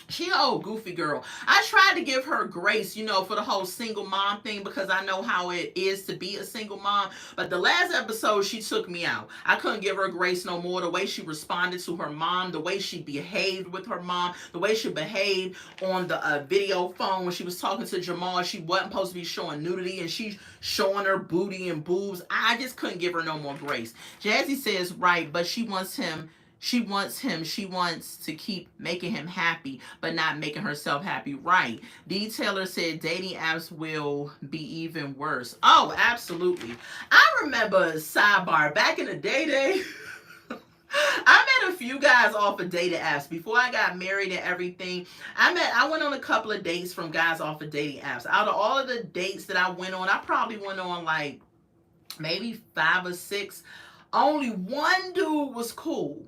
She an old goofy girl. I tried to give her grace, you know, for the whole single mom thing, because I know how it is to be a single mom. But the last episode, she took me out. I couldn't give her grace no more. The way she responded to her mom, the way she behaved with her mom, the way she behaved on the video phone when she was talking to Jamal. She wasn't supposed to be showing nudity, and she's showing her booty and boobs. I just couldn't give her no more grace. Jazzy says right, but she wants him. She wants to keep making him happy, but not making herself happy. Right. Detailer said dating apps will be even worse. Oh, absolutely. I remember, sidebar, back in the day, I met a few guys off of dating apps before I got married and everything. I went on a couple of dates from guys off of dating apps. Out of all of the dates that I went on, I probably went on like maybe 5 or 6. Only one dude was cool,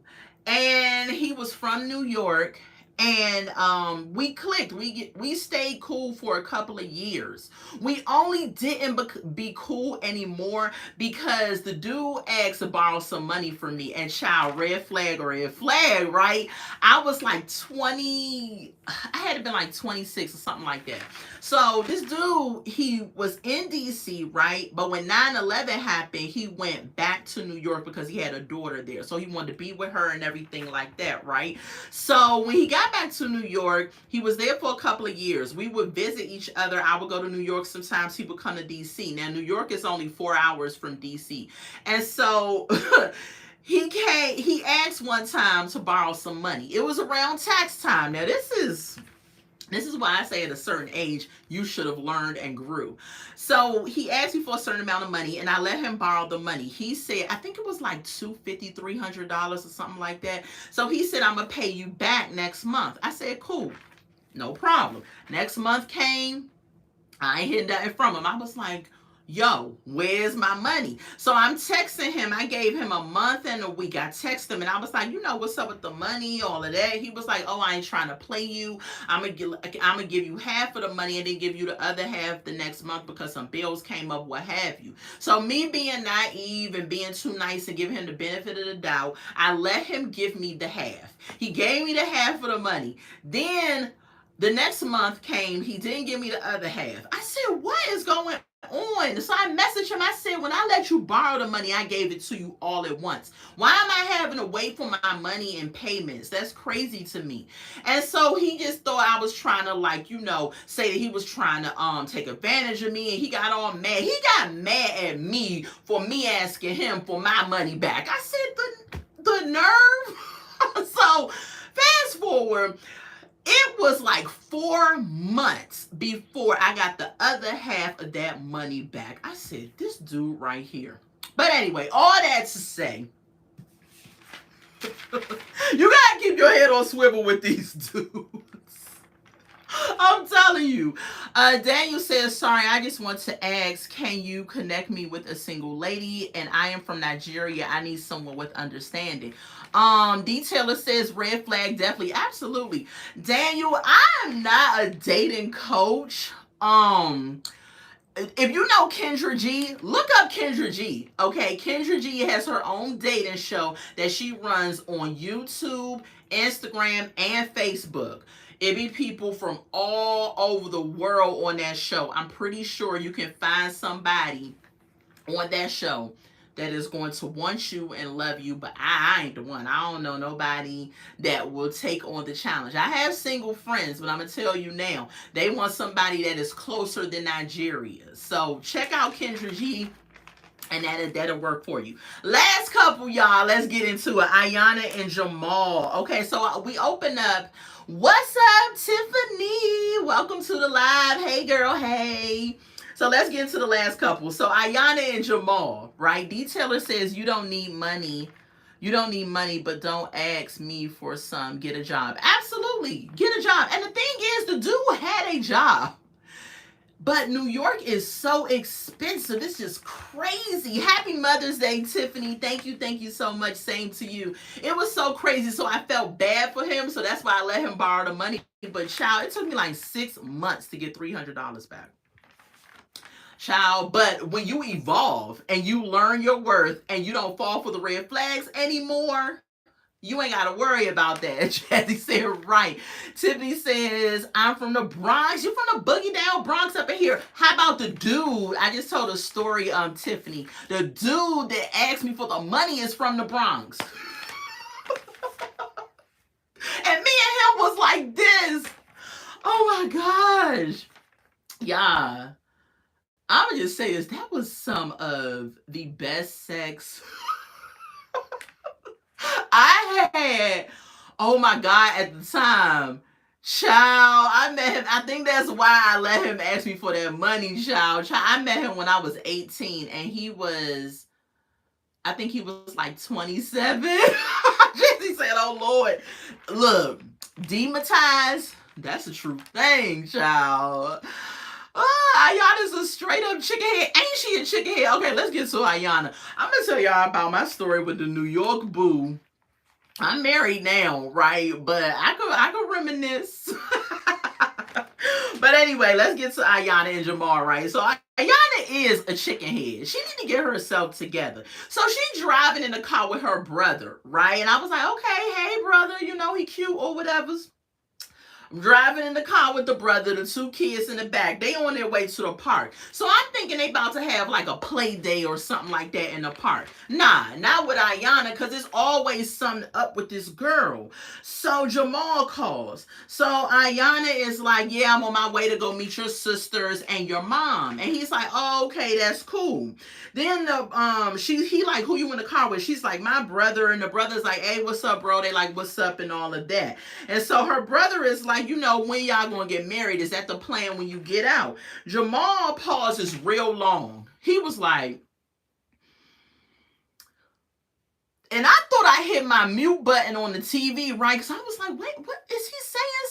and he was from New York, and we clicked. We stayed cool for a couple of years. We only didn't be cool anymore because the dude asked to borrow some money from me, and child, red flag, right? I was like 20. I had to been like 26 or something like that. So this dude, he was in DC, right? But when 9/11 happened, he went back to New York because he had a daughter there. So he wanted to be with her and everything like that, right? So when he got back to New York, he was there for a couple of years. We would visit each other. I would go to New York sometimes. He would come to DC. Now, New York is only 4 hours from DC. And so he asked one time to borrow some money. It was around tax time. Now, this is why I say at a certain age, you should have learned and grew. So he asked me for a certain amount of money, and I let him borrow the money. He said, I think it was like $250, $300 or something like that. So he said, I'm going to pay you back next month. I said, cool, no problem. Next month came, I ain't heard nothing from him. I was like, yo, where's my money? So I'm texting him. I gave him a month and a week. I texted him and I was like, you know, what's up with the money, all of that? He was like, oh, I ain't trying to play you. I'm gonna give you half of the money and then give you the other half the next month because some bills came up, what have you. So me being naive and being too nice and giving him the benefit of the doubt, I let him give me the half. He gave me the half of the money. Then the next month came, he didn't give me the other half. I said, what is going on? So I messaged him. I said, when I let you borrow the money, I gave it to you all at once. Why am I having to wait for my money in payments? That's crazy to me. And so he just thought I was trying to, like, you know, say that he was trying to take advantage of me, and he got all mad. He got mad at me for me asking him for my money back. I said, the nerve. So fast forward, it was like 4 months before I got the other half of that money back. I said, this dude right here. But anyway, all that to say, you gotta keep your head on swivel with these dudes. I'm telling you. Daniel says, sorry, I just want to ask, can you connect me with a single lady? And I am from Nigeria. I need someone with understanding. Detailer says, red flag, definitely. Absolutely. Daniel, I'm not a dating coach. If you know Kendra G, look up Kendra G. Okay, Kendra G has her own dating show that she runs on YouTube, Instagram, and Facebook. It be people from all over the world on that show. I'm pretty sure you can find somebody on that show that is going to want you and love you, but I ain't the one. I don't know nobody that will take on the challenge. I have single friends, but I'm gonna tell you now, they want somebody that is closer than Nigeria. So check out Kendra G, and that'll work for you. Last couple, y'all. Let's get into it. Ayana and Jamal. Okay, so we open up. What's up, Tiffany? Welcome to the live. Hey, girl. Hey. So let's get into the last couple. So Ayana and Jamal, right? Detailer says you don't need money. You don't need money, but don't ask me for some. Get a job. Absolutely. Get a job. And the thing is, the dude had a job. But New York is so expensive. It's just crazy. Happy Mother's Day, Tiffany. Thank you so much. Same to you. It was so crazy. So I felt bad for him. So that's why I let him borrow the money. But child, it took me like 6 months to get $300 back. Child, but when you evolve and you learn your worth and you don't fall for the red flags anymore, you ain't got to worry about that. Jazzy said, right. Tiffany says, I'm from the Bronx. You from the boogie down Bronx up in here. How about the dude? I just told a story, Tiffany. The dude that asked me for the money is from the Bronx. And me and him was like this. Oh my gosh. Yeah. I'm going to just say this. That was some of the best sex I had. Oh my God, at the time, child, I met him. I think that's why I let him ask me for that money, child. I met him when I was 18 and I think he was like 27. Jesse said, oh Lord. Look, demonetized, that's a true thing, child. Ayana's a straight up chicken head. Ain't she a chicken head? Okay, let's get to Ayana. I'm going to tell y'all about my story with the New York boo. I'm married now, right? But I could reminisce. But anyway, let's get to Ayana and Jamal, right? So Ayana is a chicken head. She need to get herself together. So she's driving in the car with her brother, right? And I was like, okay, hey brother, you know, he cute or whatever. I'm driving in the car with the brother, the 2 kids in the back. They on their way to the park. So I'm thinking they about to have like a play day or something like that in the park. Nah, not with Ayana, because there's always something up with this girl. So Jamal calls. So Ayana is like, yeah, I'm on my way to go meet your sisters and your mom. And he's like, oh, okay, that's cool. Then he like, who you in the car with? She's like, my brother. And the brother's like, hey, what's up, bro? They like, what's up and all of that. And so her brother is like, you know, when y'all gonna get married? Is that the plan when you get out? Jamal pauses real long. He was like, and I thought I hit my mute button on the TV, right? Because I was like, wait, what is he saying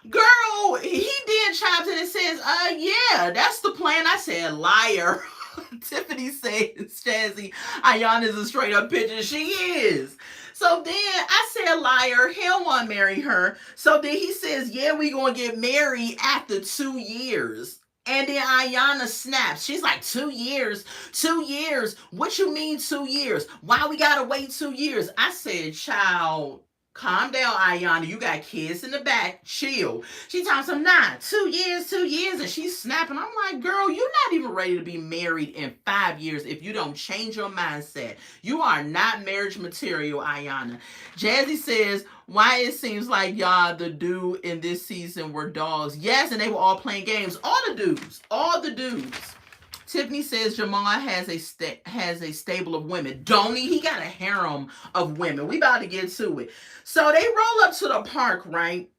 something? Girl, he did chimes in and says, yeah, that's the plan. I said, liar. Tiffany says, Jazzy, Ayana's a straight up bitch, and she is. So then I said, liar, he don't want to marry her. So then he says, yeah, we going to get married after 2 years. And then Ayana snaps. She's like, 2 years? 2 years? What you mean 2 years? Why we got to wait 2 years? I said, child, calm down, Ayana. You got kids in the back. Chill. She talks some 2 years, 2 years. And she's snapping. I'm like, girl, you're not even ready to be married in 5 years if you don't change your mindset. You are not marriage material, Ayana. Jazzy says, why it seems like y'all, the dude in this season were dogs. Yes, and they were all playing games. All the dudes. All the dudes. Tiffany says Jamal has a stable of women. Don't he? He got a harem of women. We about to get to it. So they roll up to the park, right?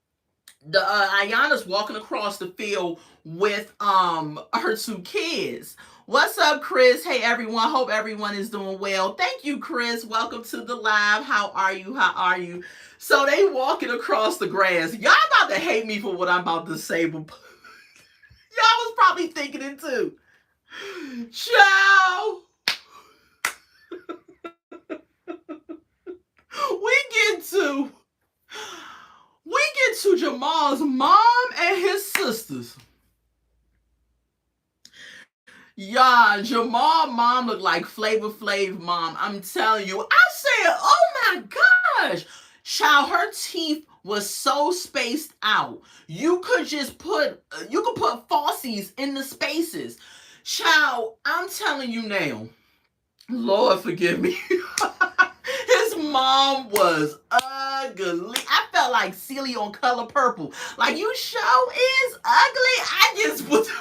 The Ayana's walking across the field with her 2 kids. What's up, Chris? Hey, everyone. Hope everyone is doing well. Thank you, Chris. Welcome to the live. How are you? How are you? So they walking across the grass. Y'all about to hate me for what I'm about to say, but y'all was probably thinking it too. Ciao. we get to Jamal's mom and his sisters. Yeah, Jamal mom looked like Flavor Flav mom. I'm telling you. I said, oh my gosh. Child, her teeth was so spaced out. You could put falsies in the spaces. Child, I'm telling you now. Lord forgive me. His mom was ugly. I felt like Celie on Color Purple. Like, you show is ugly. I just was, I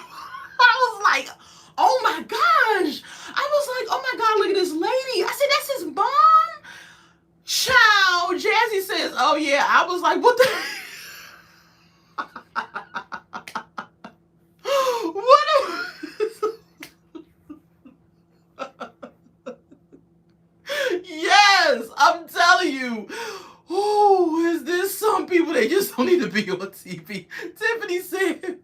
was like, oh my gosh. I was like, oh my God, look at this lady. I said, that's his mom? Child. Jazzy says, oh yeah. I was like, what the? Yes, I'm telling you. Oh, is this some people they just don't need to be on TV? Tiffany said,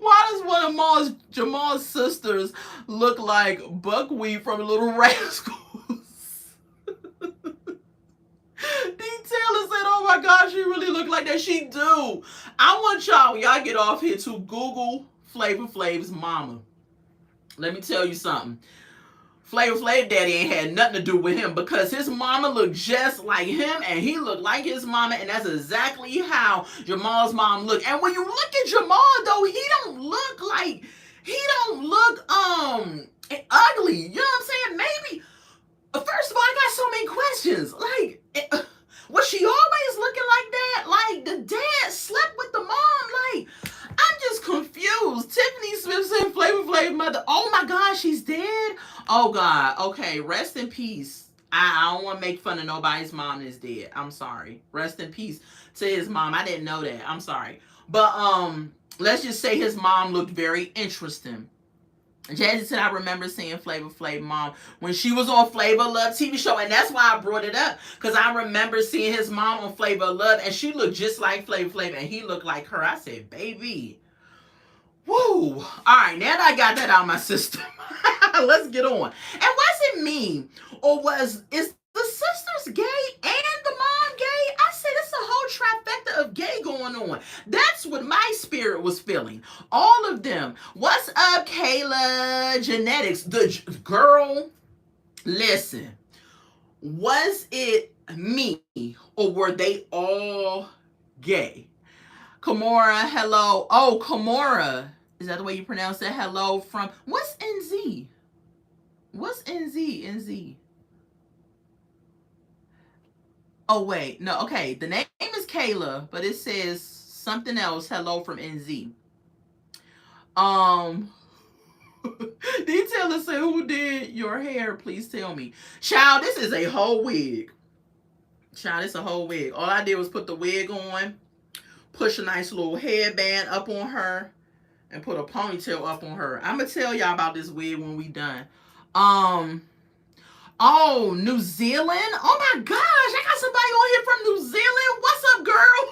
why does one of Jamal's sisters look like Buckwheat from Little Rascals? Taylor said, oh my gosh, she really look like that. She do. I want y'all, when y'all get off here, to Google Flavor Flav's mama. Let me tell you something. Flavor Flav daddy ain't had nothing to do with him, because his mama looked just like him and he looked like his mama, and that's exactly how Jamal's mom looked. And when you look at Jamal though, he don't look ugly. You know what I'm saying? Maybe, first of all, I got so many questions. Like, was she always looking like that? Like, the dad slept with the mom? Like, I'm just confused. Tiffany Smith said Flavor Flav mother. Oh my God, she's dead? Oh God. Okay, rest in peace. I don't want to make fun of nobody's mom that's dead. I'm sorry. Rest in peace to his mom. I didn't know that. I'm sorry. But let's just say his mom looked very interesting. Jazzy said, I remember seeing Flavor Flav mom when she was on Flavor Love TV show. And that's why I brought it up. Because I remember seeing his mom on Flavor Love. And she looked just like Flavor Flav. And he looked like her. I said, baby. Woo. All right. Now that I got that out of my system. Let's get on. And was it me? Or is the sisters gay and the mom gay? I said, it's a whole trifecta of gay going on. That's what my spirit was feeling. All of them. What's up, Kayla Genetics? The girl, listen. Was it me or were they all gay? Kimora, hello. Oh, Kimora. Is that the way you pronounce it? Hello from, what's NZ? What's NZ? NZ. Oh, wait. No, okay. The name is Kayla, but it says something else. Hello from NZ. Detailer said, who did your hair? Please tell me. Child, this is a whole wig. Child, it's a whole wig. All I did was put the wig on, push a nice little headband up on her, and put a ponytail up on her. I'm going to tell y'all about this wig when we done. Oh, New Zealand? Oh my gosh, I got somebody on here from New Zealand. What's up, girl?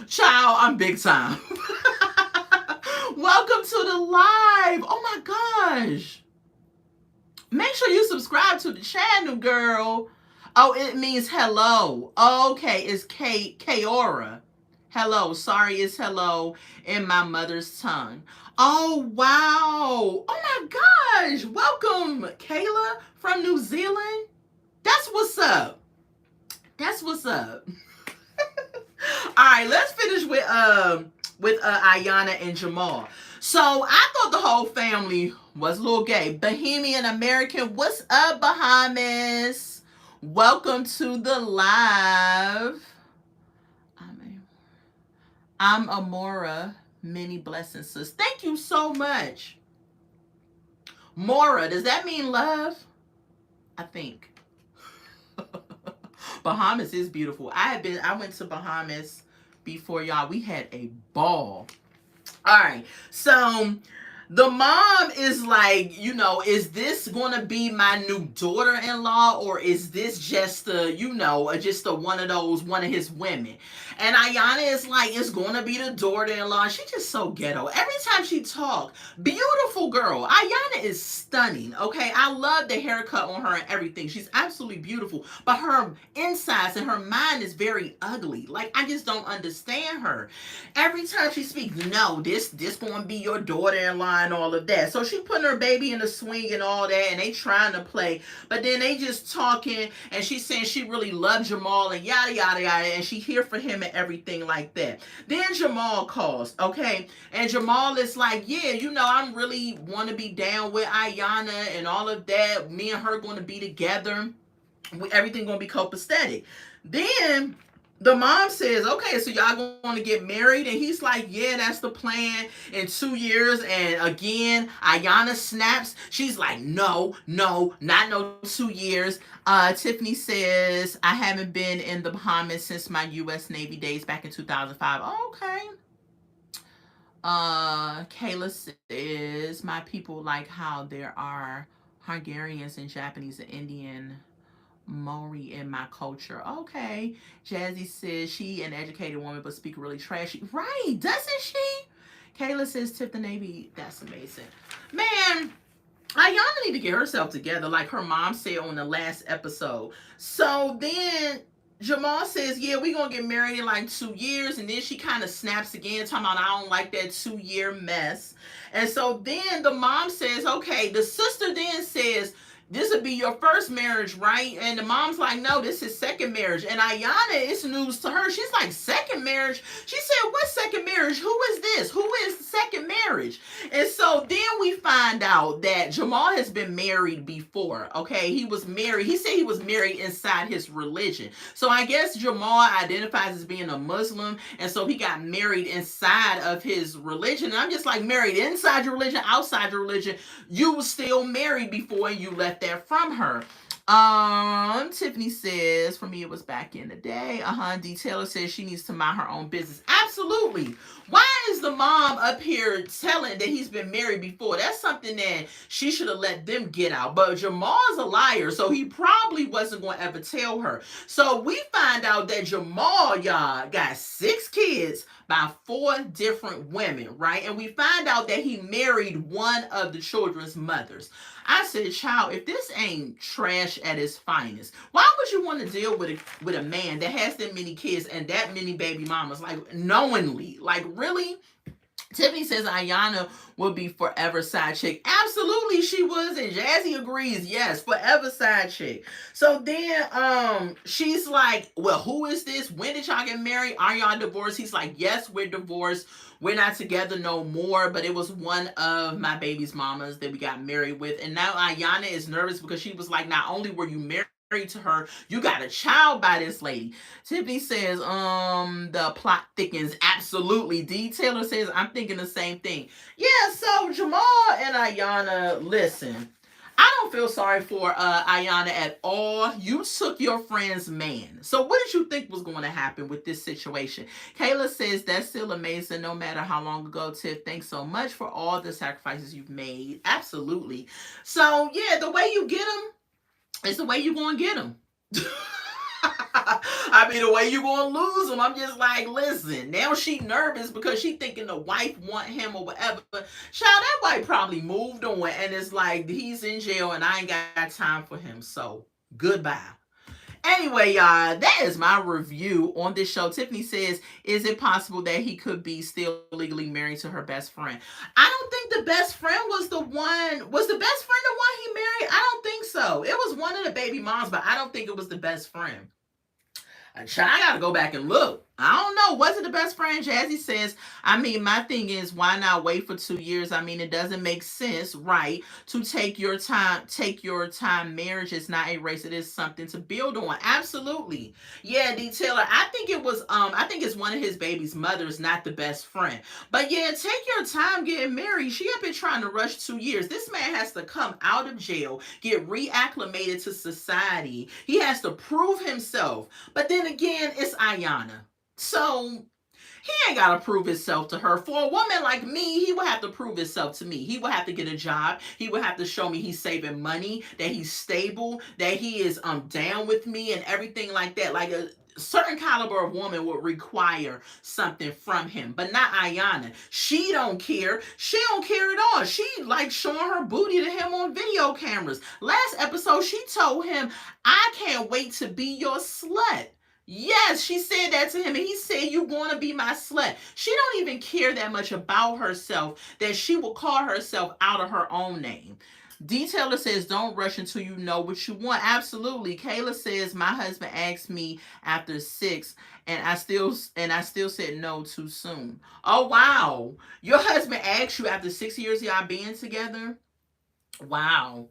Child, I'm big time. Welcome to the live. Oh my gosh. Make sure you subscribe to the channel, girl. Oh, it means hello. Okay, it's Kaora. Hello. Sorry, it's hello in my mother's tongue. Oh, wow. Oh, my gosh. Welcome, Kayla from New Zealand. That's what's up. That's what's up. All right, let's finish with Ayana and Jamal. So I thought the whole family was a little gay. Bohemian American. What's up, Bahamas? Welcome to the live. I'm Amora. Many blessings, sis. Thank you so much. Mora, does that mean love? I think. Bahamas is beautiful. I went to Bahamas before, y'all. We had a ball. All right. So the mom is like, you know, is this going to be my new daughter-in-law, or is this just one of his women? And Ayana is like, it's going to be the daughter-in-law. She's just so ghetto. Every time she talks, beautiful girl. Ayana is stunning, okay? I love the haircut on her and everything. She's absolutely beautiful. But her insides and her mind is very ugly. Like, I just don't understand her. Every time she speaks, no, this going to be your daughter-in-law. and all of that. So she putting her baby in the swing and all that, and they trying to play, but then they just talking, and she's saying she really loves Jamal and yada yada yada, and she here for him and everything like that. Then Jamal calls, okay, and Jamal is like, yeah, I'm really want to be down with Ayana and all of that. Me and her going to be together. Everything going to be copacetic. Then the mom says, okay, so y'all going to get married? And he's like, yeah, that's the plan in 2 years. And again, Ayana snaps. She's like, no, not no 2 years. Tiffany says, I haven't been in the Bahamas since my U.S. Navy days back in 2005. Okay. Kayla says, my people like how there are Hungarians and Japanese and Indian Maori in my culture. Okay. Jazzy says she an educated woman but speak really trashy. Right, doesn't she? Kayla says tip the Navy. That's amazing. Man, Ayana need to get herself together like her mom said on the last episode. So then Jamal says, yeah, we're going to get married in like 2 years. And then she kind of snaps again, talking about, I don't like that 2-year mess. And so then the mom says, okay, the sister then says, this would be your first marriage, right? And the mom's like, no, this is second marriage. And Ayana, it's news to her. She's like, second marriage? She said, what second marriage? Who is this? Who is second marriage? And so then we find out that Jamal has been married before, okay? He was married. He said he was married inside his religion. So I guess Jamal identifies as being a Muslim. And so he got married inside of his religion. And I'm just like, married inside your religion, outside your religion. You were still married before you left that from her. Tiffany says, for me, it was back in the day. D. Taylor says she needs to mind her own business. Absolutely. Why is the mom up here telling that he's been married before? That's something that she should have let them get out. But Jamal's a liar, so he probably wasn't going to ever tell her. So we find out that Jamal, y'all, got 6 kids by 4 different women, right? And we find out that he married one of the children's mothers. I said, child, if this ain't trash at its finest, why would you want to deal with a man that has that many kids and that many baby mamas, like knowingly? Like, really? Tiffany says Ayana will be forever side chick. Absolutely she was, and Jazzy agrees. Yes, forever side chick. So then she's like, well, who is this? When did y'all get married? Are y'all divorced? He's like, yes, we're divorced. We're not together no more, but it was one of my baby's mamas that we got married with. And now Ayana is nervous because she was like, not only were you married to her, you got a child by this lady. Tiffany says, the plot thickens. Absolutely. D. Taylor says, I'm thinking the same thing. Yeah, so Jamal and Ayana, listen, I don't feel sorry for Ayana at all. You took your friend's man. So what did you think was going to happen with this situation? Kayla says, that's still amazing no matter how long ago. Tiff, thanks so much for all the sacrifices you've made. Absolutely. So yeah, the way you get them, it's the way you're going to get them. I mean, the way you're going to lose them. I'm just like, listen, now she nervous because she thinking the wife want him or whatever. But child, that wife probably moved on and it's like, he's in jail and I ain't got time for him. So, goodbye. Anyway, y'all, that is my review on this show. Tiffany says, is it possible that he could be still legally married to her best friend? I don't think the best friend was the one. Was the best friend the one he married? I don't think so. It was one of the baby moms, but I don't think it was the best friend. I gotta go back and look. I don't know. Was it the best friend? Jazzy says, I mean, my thing is, why not wait for 2 years? I mean, it doesn't make sense, right? To take your time. Take your time. Marriage is not a race. It is something to build on. Absolutely. Yeah, D. Taylor, I think it was, I think it's one of his baby's mothers, not the best friend. But yeah, take your time getting married. She had been trying to rush 2 years. This man has to come out of jail, get reacclimated to society. He has to prove himself. But then again, it's Ayana. So he ain't got to prove himself to her. For a woman like me, he would have to prove himself to me. He would have to get a job. He would have to show me he's saving money, that he's stable, that he is down with me and everything like that. Like a certain caliber of woman would require something from him, but not Ayana. She don't care. She don't care at all. She like showing her booty to him on video cameras. Last episode, she told him, I can't wait to be your slut. Yes, she said that to him, and he said, "You want to be my slut?" She don't even care that much about herself that she will call herself out of her own name. Detailer says, "Don't rush until you know what you want." Absolutely. Kayla says, "My husband asked me after 6, and I still said no too soon." Oh wow, your husband asked you after 6 years of y'all being together? Wow.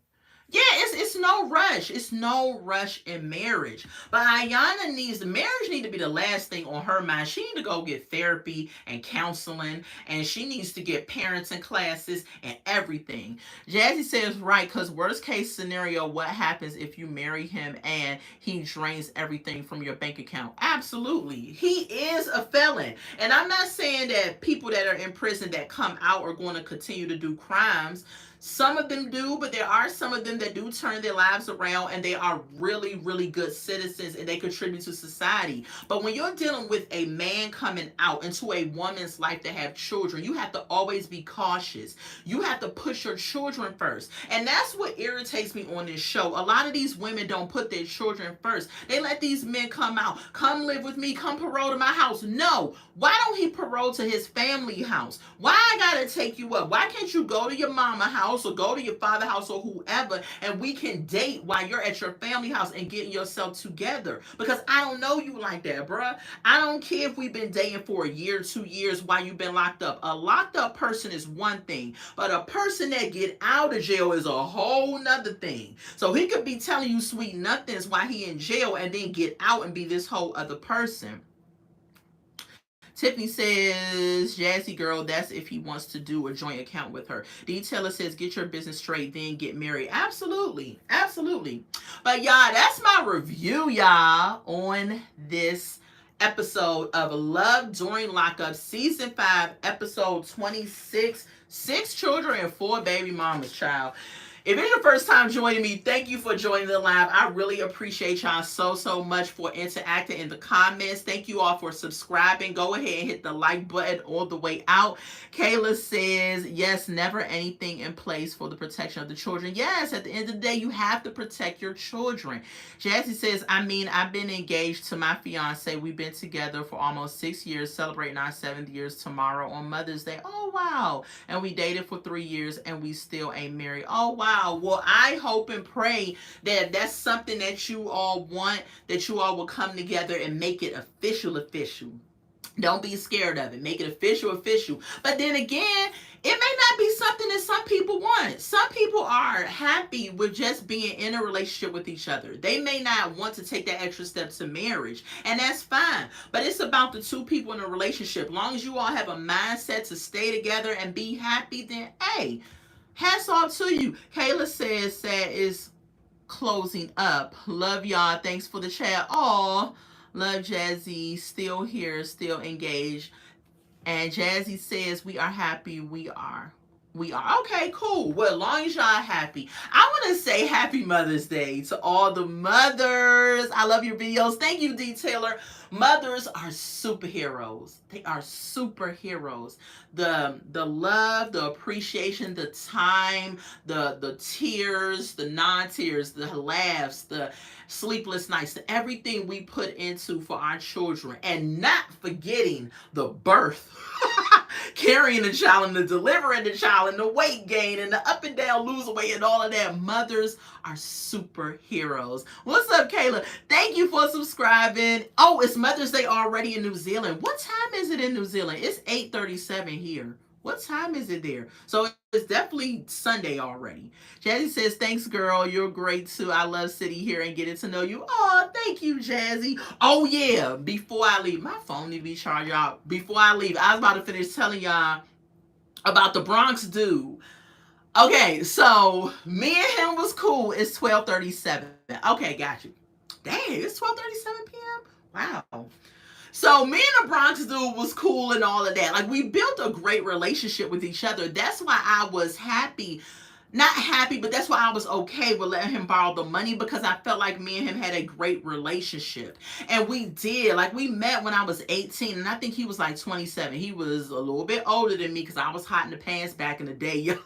Yeah, it's no rush. It's no rush in marriage. But Ayana needs the marriage need to be the last thing on her mind. She need to go get therapy and counseling, and she needs to get parenting classes and everything. Jazzy says right, because worst case scenario, what happens if you marry him and he drains everything from your bank account? Absolutely, he is a felon, and I'm not saying that people that are in prison that come out are going to continue to do crimes. Some of them do, but there are some of them that do turn their lives around and they are really, really good citizens and they contribute to society. But when you're dealing with a man coming out into a woman's life to have children, you have to always be cautious. You have to push your children first. And that's what irritates me on this show. A lot of these women don't put their children first. They let these men come out, come live with me, come parole to my house. No. Why don't he parole to his family house? Why I gotta take you up? Why can't you go to your mama house or go to your father house or whoever and we can date while you're at your family house and getting yourself together? Because I don't know you like that, bruh. I don't care if we've been dating for a year, 2 years while you've been locked up. A locked up person is one thing, but a person that get out of jail is a whole nother thing. So he could be telling you sweet nothings while he in jail and then get out and be this whole other person. Tiffany says, Jazzy girl, that's if he wants to do a joint account with her. Detailer says, get your business straight, then get married. Absolutely. Absolutely. But y'all, that's my review, y'all, on this episode of Love During Lockup, Season 5, Episode 26. 6 children and 4 baby mamas, child. If it's your first time joining me, thank you for joining the live. I really appreciate y'all so much for interacting in the comments. Thank you all for subscribing. Go ahead and hit the like button all the way out. Kayla says, yes, never anything in place for the protection of the children. Yes, at the end of the day, you have to protect your children. Jazzy says, I've been engaged to my fiance. We've been together for almost 6 years, celebrating our 7th years tomorrow on Mother's Day. Oh, wow. And we dated for 3 years and we still ain't married. Oh, wow. Well, I hope and pray that that's something that you all want, that you all will come together and make it official. Don't be scared of it. Make it official. But then again, it may not be something that some people want. Some people are happy with just being in a relationship with each other. They may not want to take that extra step to marriage, and that's fine. But it's about the two people in a relationship. As long as you all have a mindset to stay together and be happy, then hey, hats off to you. Kayla says that is closing up. Love y'all. Thanks for the chat. Aw. Love Jazzy. Still here, still engaged. And Jazzy says, we are happy. We are. Okay, cool. Well, as long as y'all happy. I want to say happy Mother's Day to all the mothers. I love your videos. Thank you, Detailer. Mothers are superheroes. They are superheroes. The love, the appreciation, the time, the tears, the non-tears, the laughs, the sleepless nights, the everything we put into for our children, and not forgetting the birth. Carrying the child and the delivering the child and the weight gain and the up and down lose weight and all of that. Mothers are superheroes. What's up, Kayla? Thank you for subscribing. Oh, it's Mother's Day already in New Zealand. What time is it in New Zealand? It's 8:37 here. What time is it there? So it's definitely Sunday already. Jazzy says, thanks, girl. You're great, too. I love sitting here and getting to know you. Oh, thank you, Jazzy. Oh, yeah. Before I leave, my phone need to be charged, y'all. Before I leave, I was about to finish telling y'all about the Bronx dude. Okay, so me and him was cool. It's 12:37. Okay, got you. Dang, it's 12:37 p.m.? Wow. So me and the Bronx dude was cool and all of that. Like, we built a great relationship with each other. That's why I was happy. Not happy, but that's why I was okay with letting him borrow the money, because I felt like me and him had a great relationship. And we did. Like, we met when I was 18, and I think he was like 27. He was a little bit older than me because I was hot in the pants back in the day, y'all.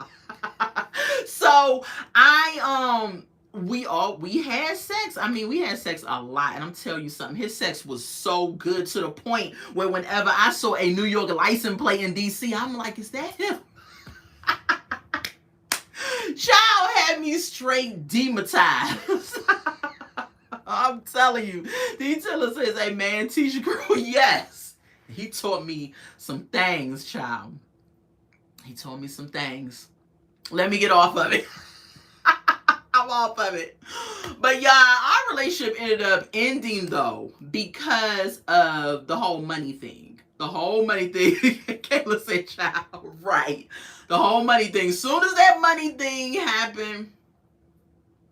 So we had sex. I mean, we had sex a lot, and I'm telling you something. His sex was so good to the point where whenever I saw a New York license plate in DC, I'm like, is that him? Child had me straight dematized. I'm telling you. The teller says, hey man, teach your girl, yes. He taught me some things, child. He told me some things. Let me get off of it. I'm off of it. But yeah, our relationship ended up ending though because of the whole money thing. The whole money thing. Kayla said, child, right. The whole money thing. Soon as that money thing happened,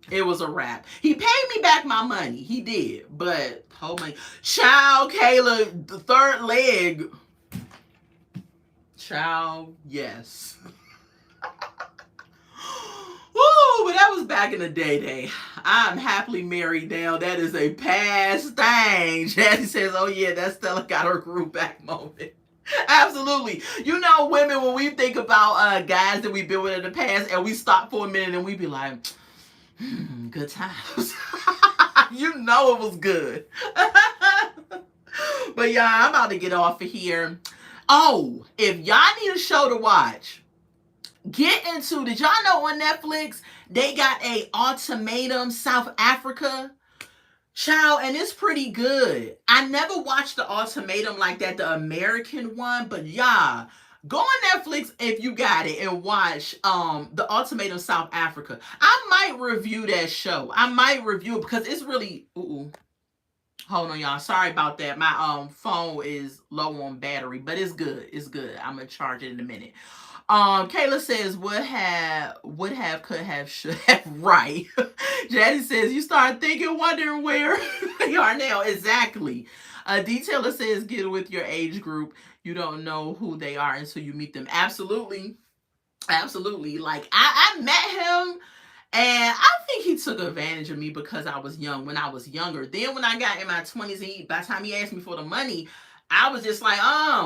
it was a wrap. He paid me back my money. He did. But whole money. Child, Kayla, the third leg. Child, yes. Woo, but that was back in the day. I'm happily married now. That is a past thing. Jazzy says, oh yeah, that Stella got her groove back moment. Absolutely. You know, women, when we think about guys that we've been with in the past and we stop for a minute and we be like, good times. You know it was good. But yeah, I'm about to get off of here. Oh, if y'all need a show to watch, get into, did y'all know on Netflix they got a Ultimatum South Africa? Child, and it's pretty good. I never watched the Ultimatum like that, the American one, but yeah, go on Netflix if you got it and watch the Ultimatum South Africa. I might review that show. I might review it because it's really hold on, y'all. Sorry about that. My phone is low on battery, but it's good. It's good. I'm gonna charge it in a minute. Kayla says, would have, could have, should have, right. Jaddy says, you start thinking, wondering where you are now. Exactly. Detailer says, get with your age group. You don't know who they are until you meet them. Absolutely. Absolutely. Like, I met him, and I think he took advantage of me because I was young when I was younger. Then when I got in my 20s, by the time he asked me for the money, I was just like,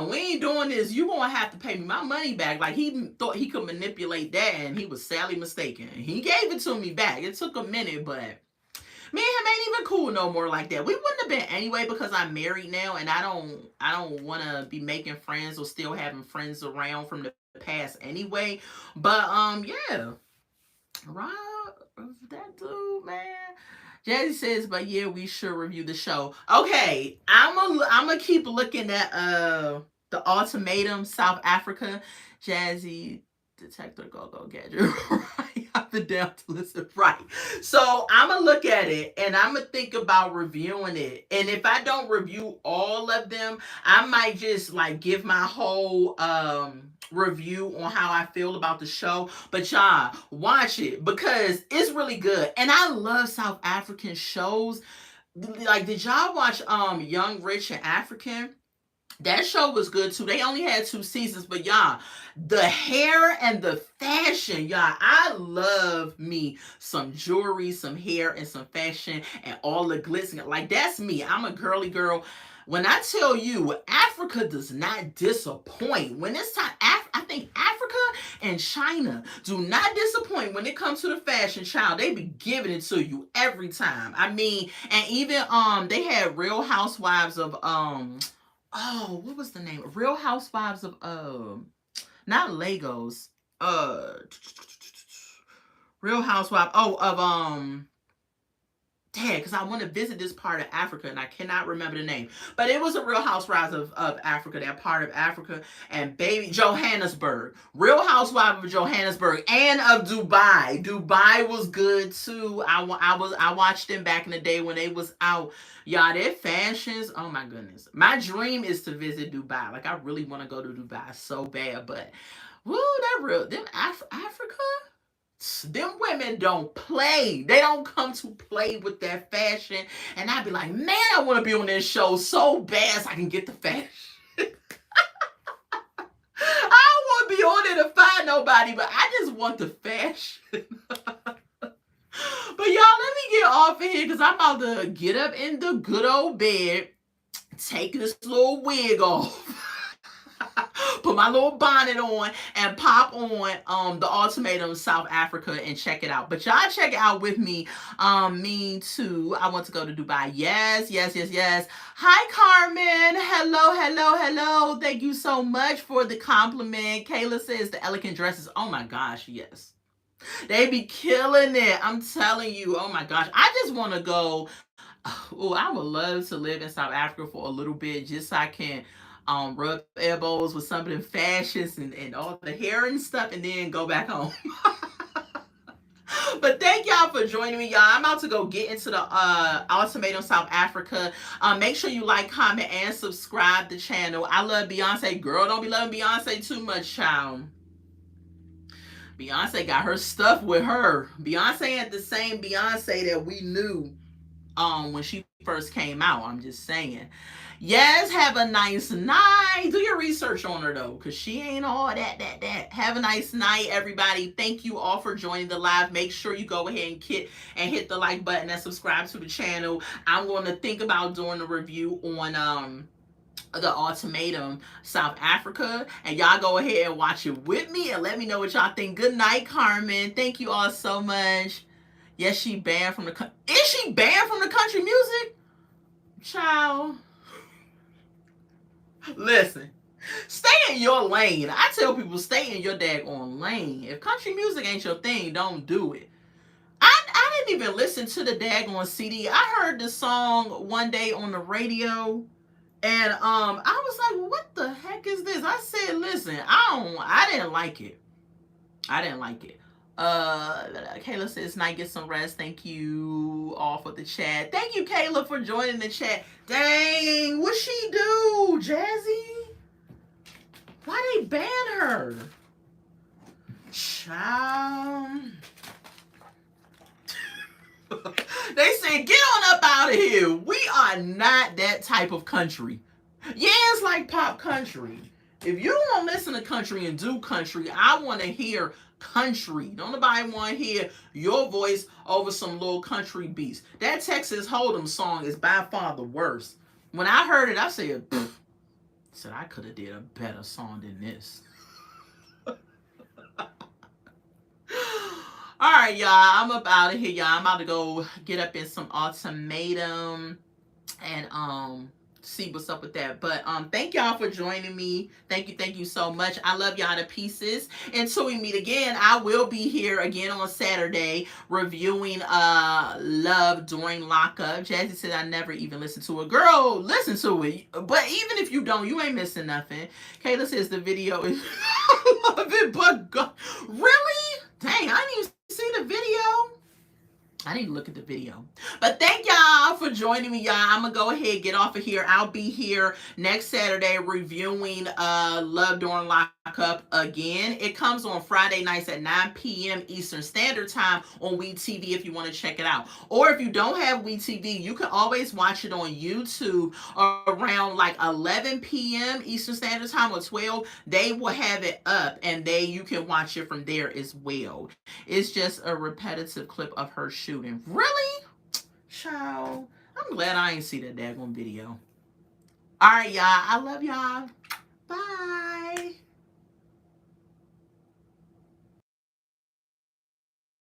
we ain't doing this. You gonna have to pay me my money back. Like, he thought he could manipulate that, and he was sadly mistaken. He gave it to me back. It took a minute, but me and him ain't even cool no more like that. We wouldn't have been anyway because I'm married now, and I don't want to be making friends or still having friends around from the past anyway. But yeah, Rob, that dude, man. Jazzy says, but yeah, we should review the show. Okay, I'm a keep looking at the Ultimatum South Africa. Jazzy Detector Go Gadget. Right. I've been down to listen. Right. So I'm gonna look at it and I'm gonna think about reviewing it. And if I don't review all of them, I might just like give my whole review on how I feel about the show. But y'all, watch it because it's really good. And I love South African shows. Like, did y'all watch Young, Rich, and African? That show was good too. They only had 2 seasons, but y'all, the hair and the fashion, y'all, I love me some jewelry, some hair, and some fashion, and all the glitz. Like, that's me. I'm a girly girl. When I tell you, Africa does not disappoint. When it's time, I think Africa and China do not disappoint when it comes to the fashion, child. They be giving it to you every time. I mean, and even they had Real Housewives of what was the name? Real Housewives of not Lagos. Real Housewives. Oh, of dad, because I want to visit this part of Africa and I cannot remember the name. But it was a Real Housewives of Africa, that part of Africa. And baby, Johannesburg. Real Housewives of Johannesburg and of Dubai. Dubai was good too. I watched them back in the day when they was out. Y'all, their fashions, oh my goodness. My dream is to visit Dubai. Like, I really want to go to Dubai so bad. But, woo, that real, them Africa? Them women don't play. They don't come to play with their fashion. And I'd be like, man, I want to be on this show so bad so I can get the fashion. I don't want to be on it to find nobody, but I just want the fashion. But y'all, let me get off of here because I'm about to get up in the good old bed, take this little wig off. put my little bonnet on and pop on the Ultimatum South Africa and check it out. But y'all check it out with me. Me too. I want to go to Dubai. Yes, yes, yes, yes. Hi, Carmen. Hello, hello, hello. Thank you so much for the compliment. Kayla says the elegant dresses. Oh my gosh, yes. They be killing it. I'm telling you. Oh my gosh. I just want to go. Oh, I would love to live in South Africa for a little bit just so I can rub elbows with some of them fashions and all the hair and stuff and then go back home. But thank y'all for joining me, y'all. I'm about to go get into the Ultimatum South Africa. Make sure you like, comment, and subscribe to the channel. I love Beyonce. Girl, don't be loving Beyonce too much, child. Beyonce got her stuff with her. Beyonce ain't the same Beyonce that we knew when she first came out. I'm just saying. Yes, have a nice night. Do your research on her though, because she ain't all that. Have a nice night, everybody. Thank you all for joining the live. Make sure you go ahead and hit the like button and subscribe to the channel. I'm going to think about doing a review on the Ultimatum South Africa, and y'all go ahead and watch it with me and let me know what y'all think. Good night, Carmen. Thank you all so much. Yes, she banned from the is she banned from the country music? Child, listen, stay in your lane. I tell people, stay in your daggone lane. If country music ain't your thing, don't do it. I didn't even listen to the daggone CD. I heard the song one day on the radio, and I was like, what the heck is this? I said, listen, I didn't like it. I didn't like it. Kayla says, night, get some rest. Thank you all for the chat. Thank you, Kayla, for joining the chat. Dang, what she do, Jazzy? Why they ban her? Child. They said, get on up out of here. We are not that type of country. Yeah, it's like pop country. If you don't listen to country and do country, I want to hear country. Don't nobody want to hear your voice over some little country beats. That Texas Hold'em song is by far the worst. When I heard it, I said, I could have did a better song than this. All right, y'all. I'm up out of here, y'all. I'm about to go get up in some Ultimatum and see what's up with that. But thank y'all for joining me. Thank you so much. I love y'all to pieces. Until we meet again, I will be here again on Saturday reviewing Love During Lockup. Jazzy said I never even listened to it. Girl, listen to it. But even if you don't, you ain't missing nothing. Kayla says the video is I love it, but God. Really? Dang, I didn't even see the video. I need to look at the video. But thank y'all for joining me, y'all. I'm going to go ahead and get off of here. I'll be here next Saturday reviewing Love During Lockup again. It comes on Friday nights at 9 p.m. Eastern Standard Time on WeTV if you want to check it out. Or if you don't have WeTV, you can always watch it on YouTube around like 11 p.m. Eastern Standard Time or 12. They will have it up and you can watch it from there as well. It's just a repetitive clip of her shooting. Really? Child. I'm glad I ain't see that daggone video. All right, y'all. I love y'all. Bye.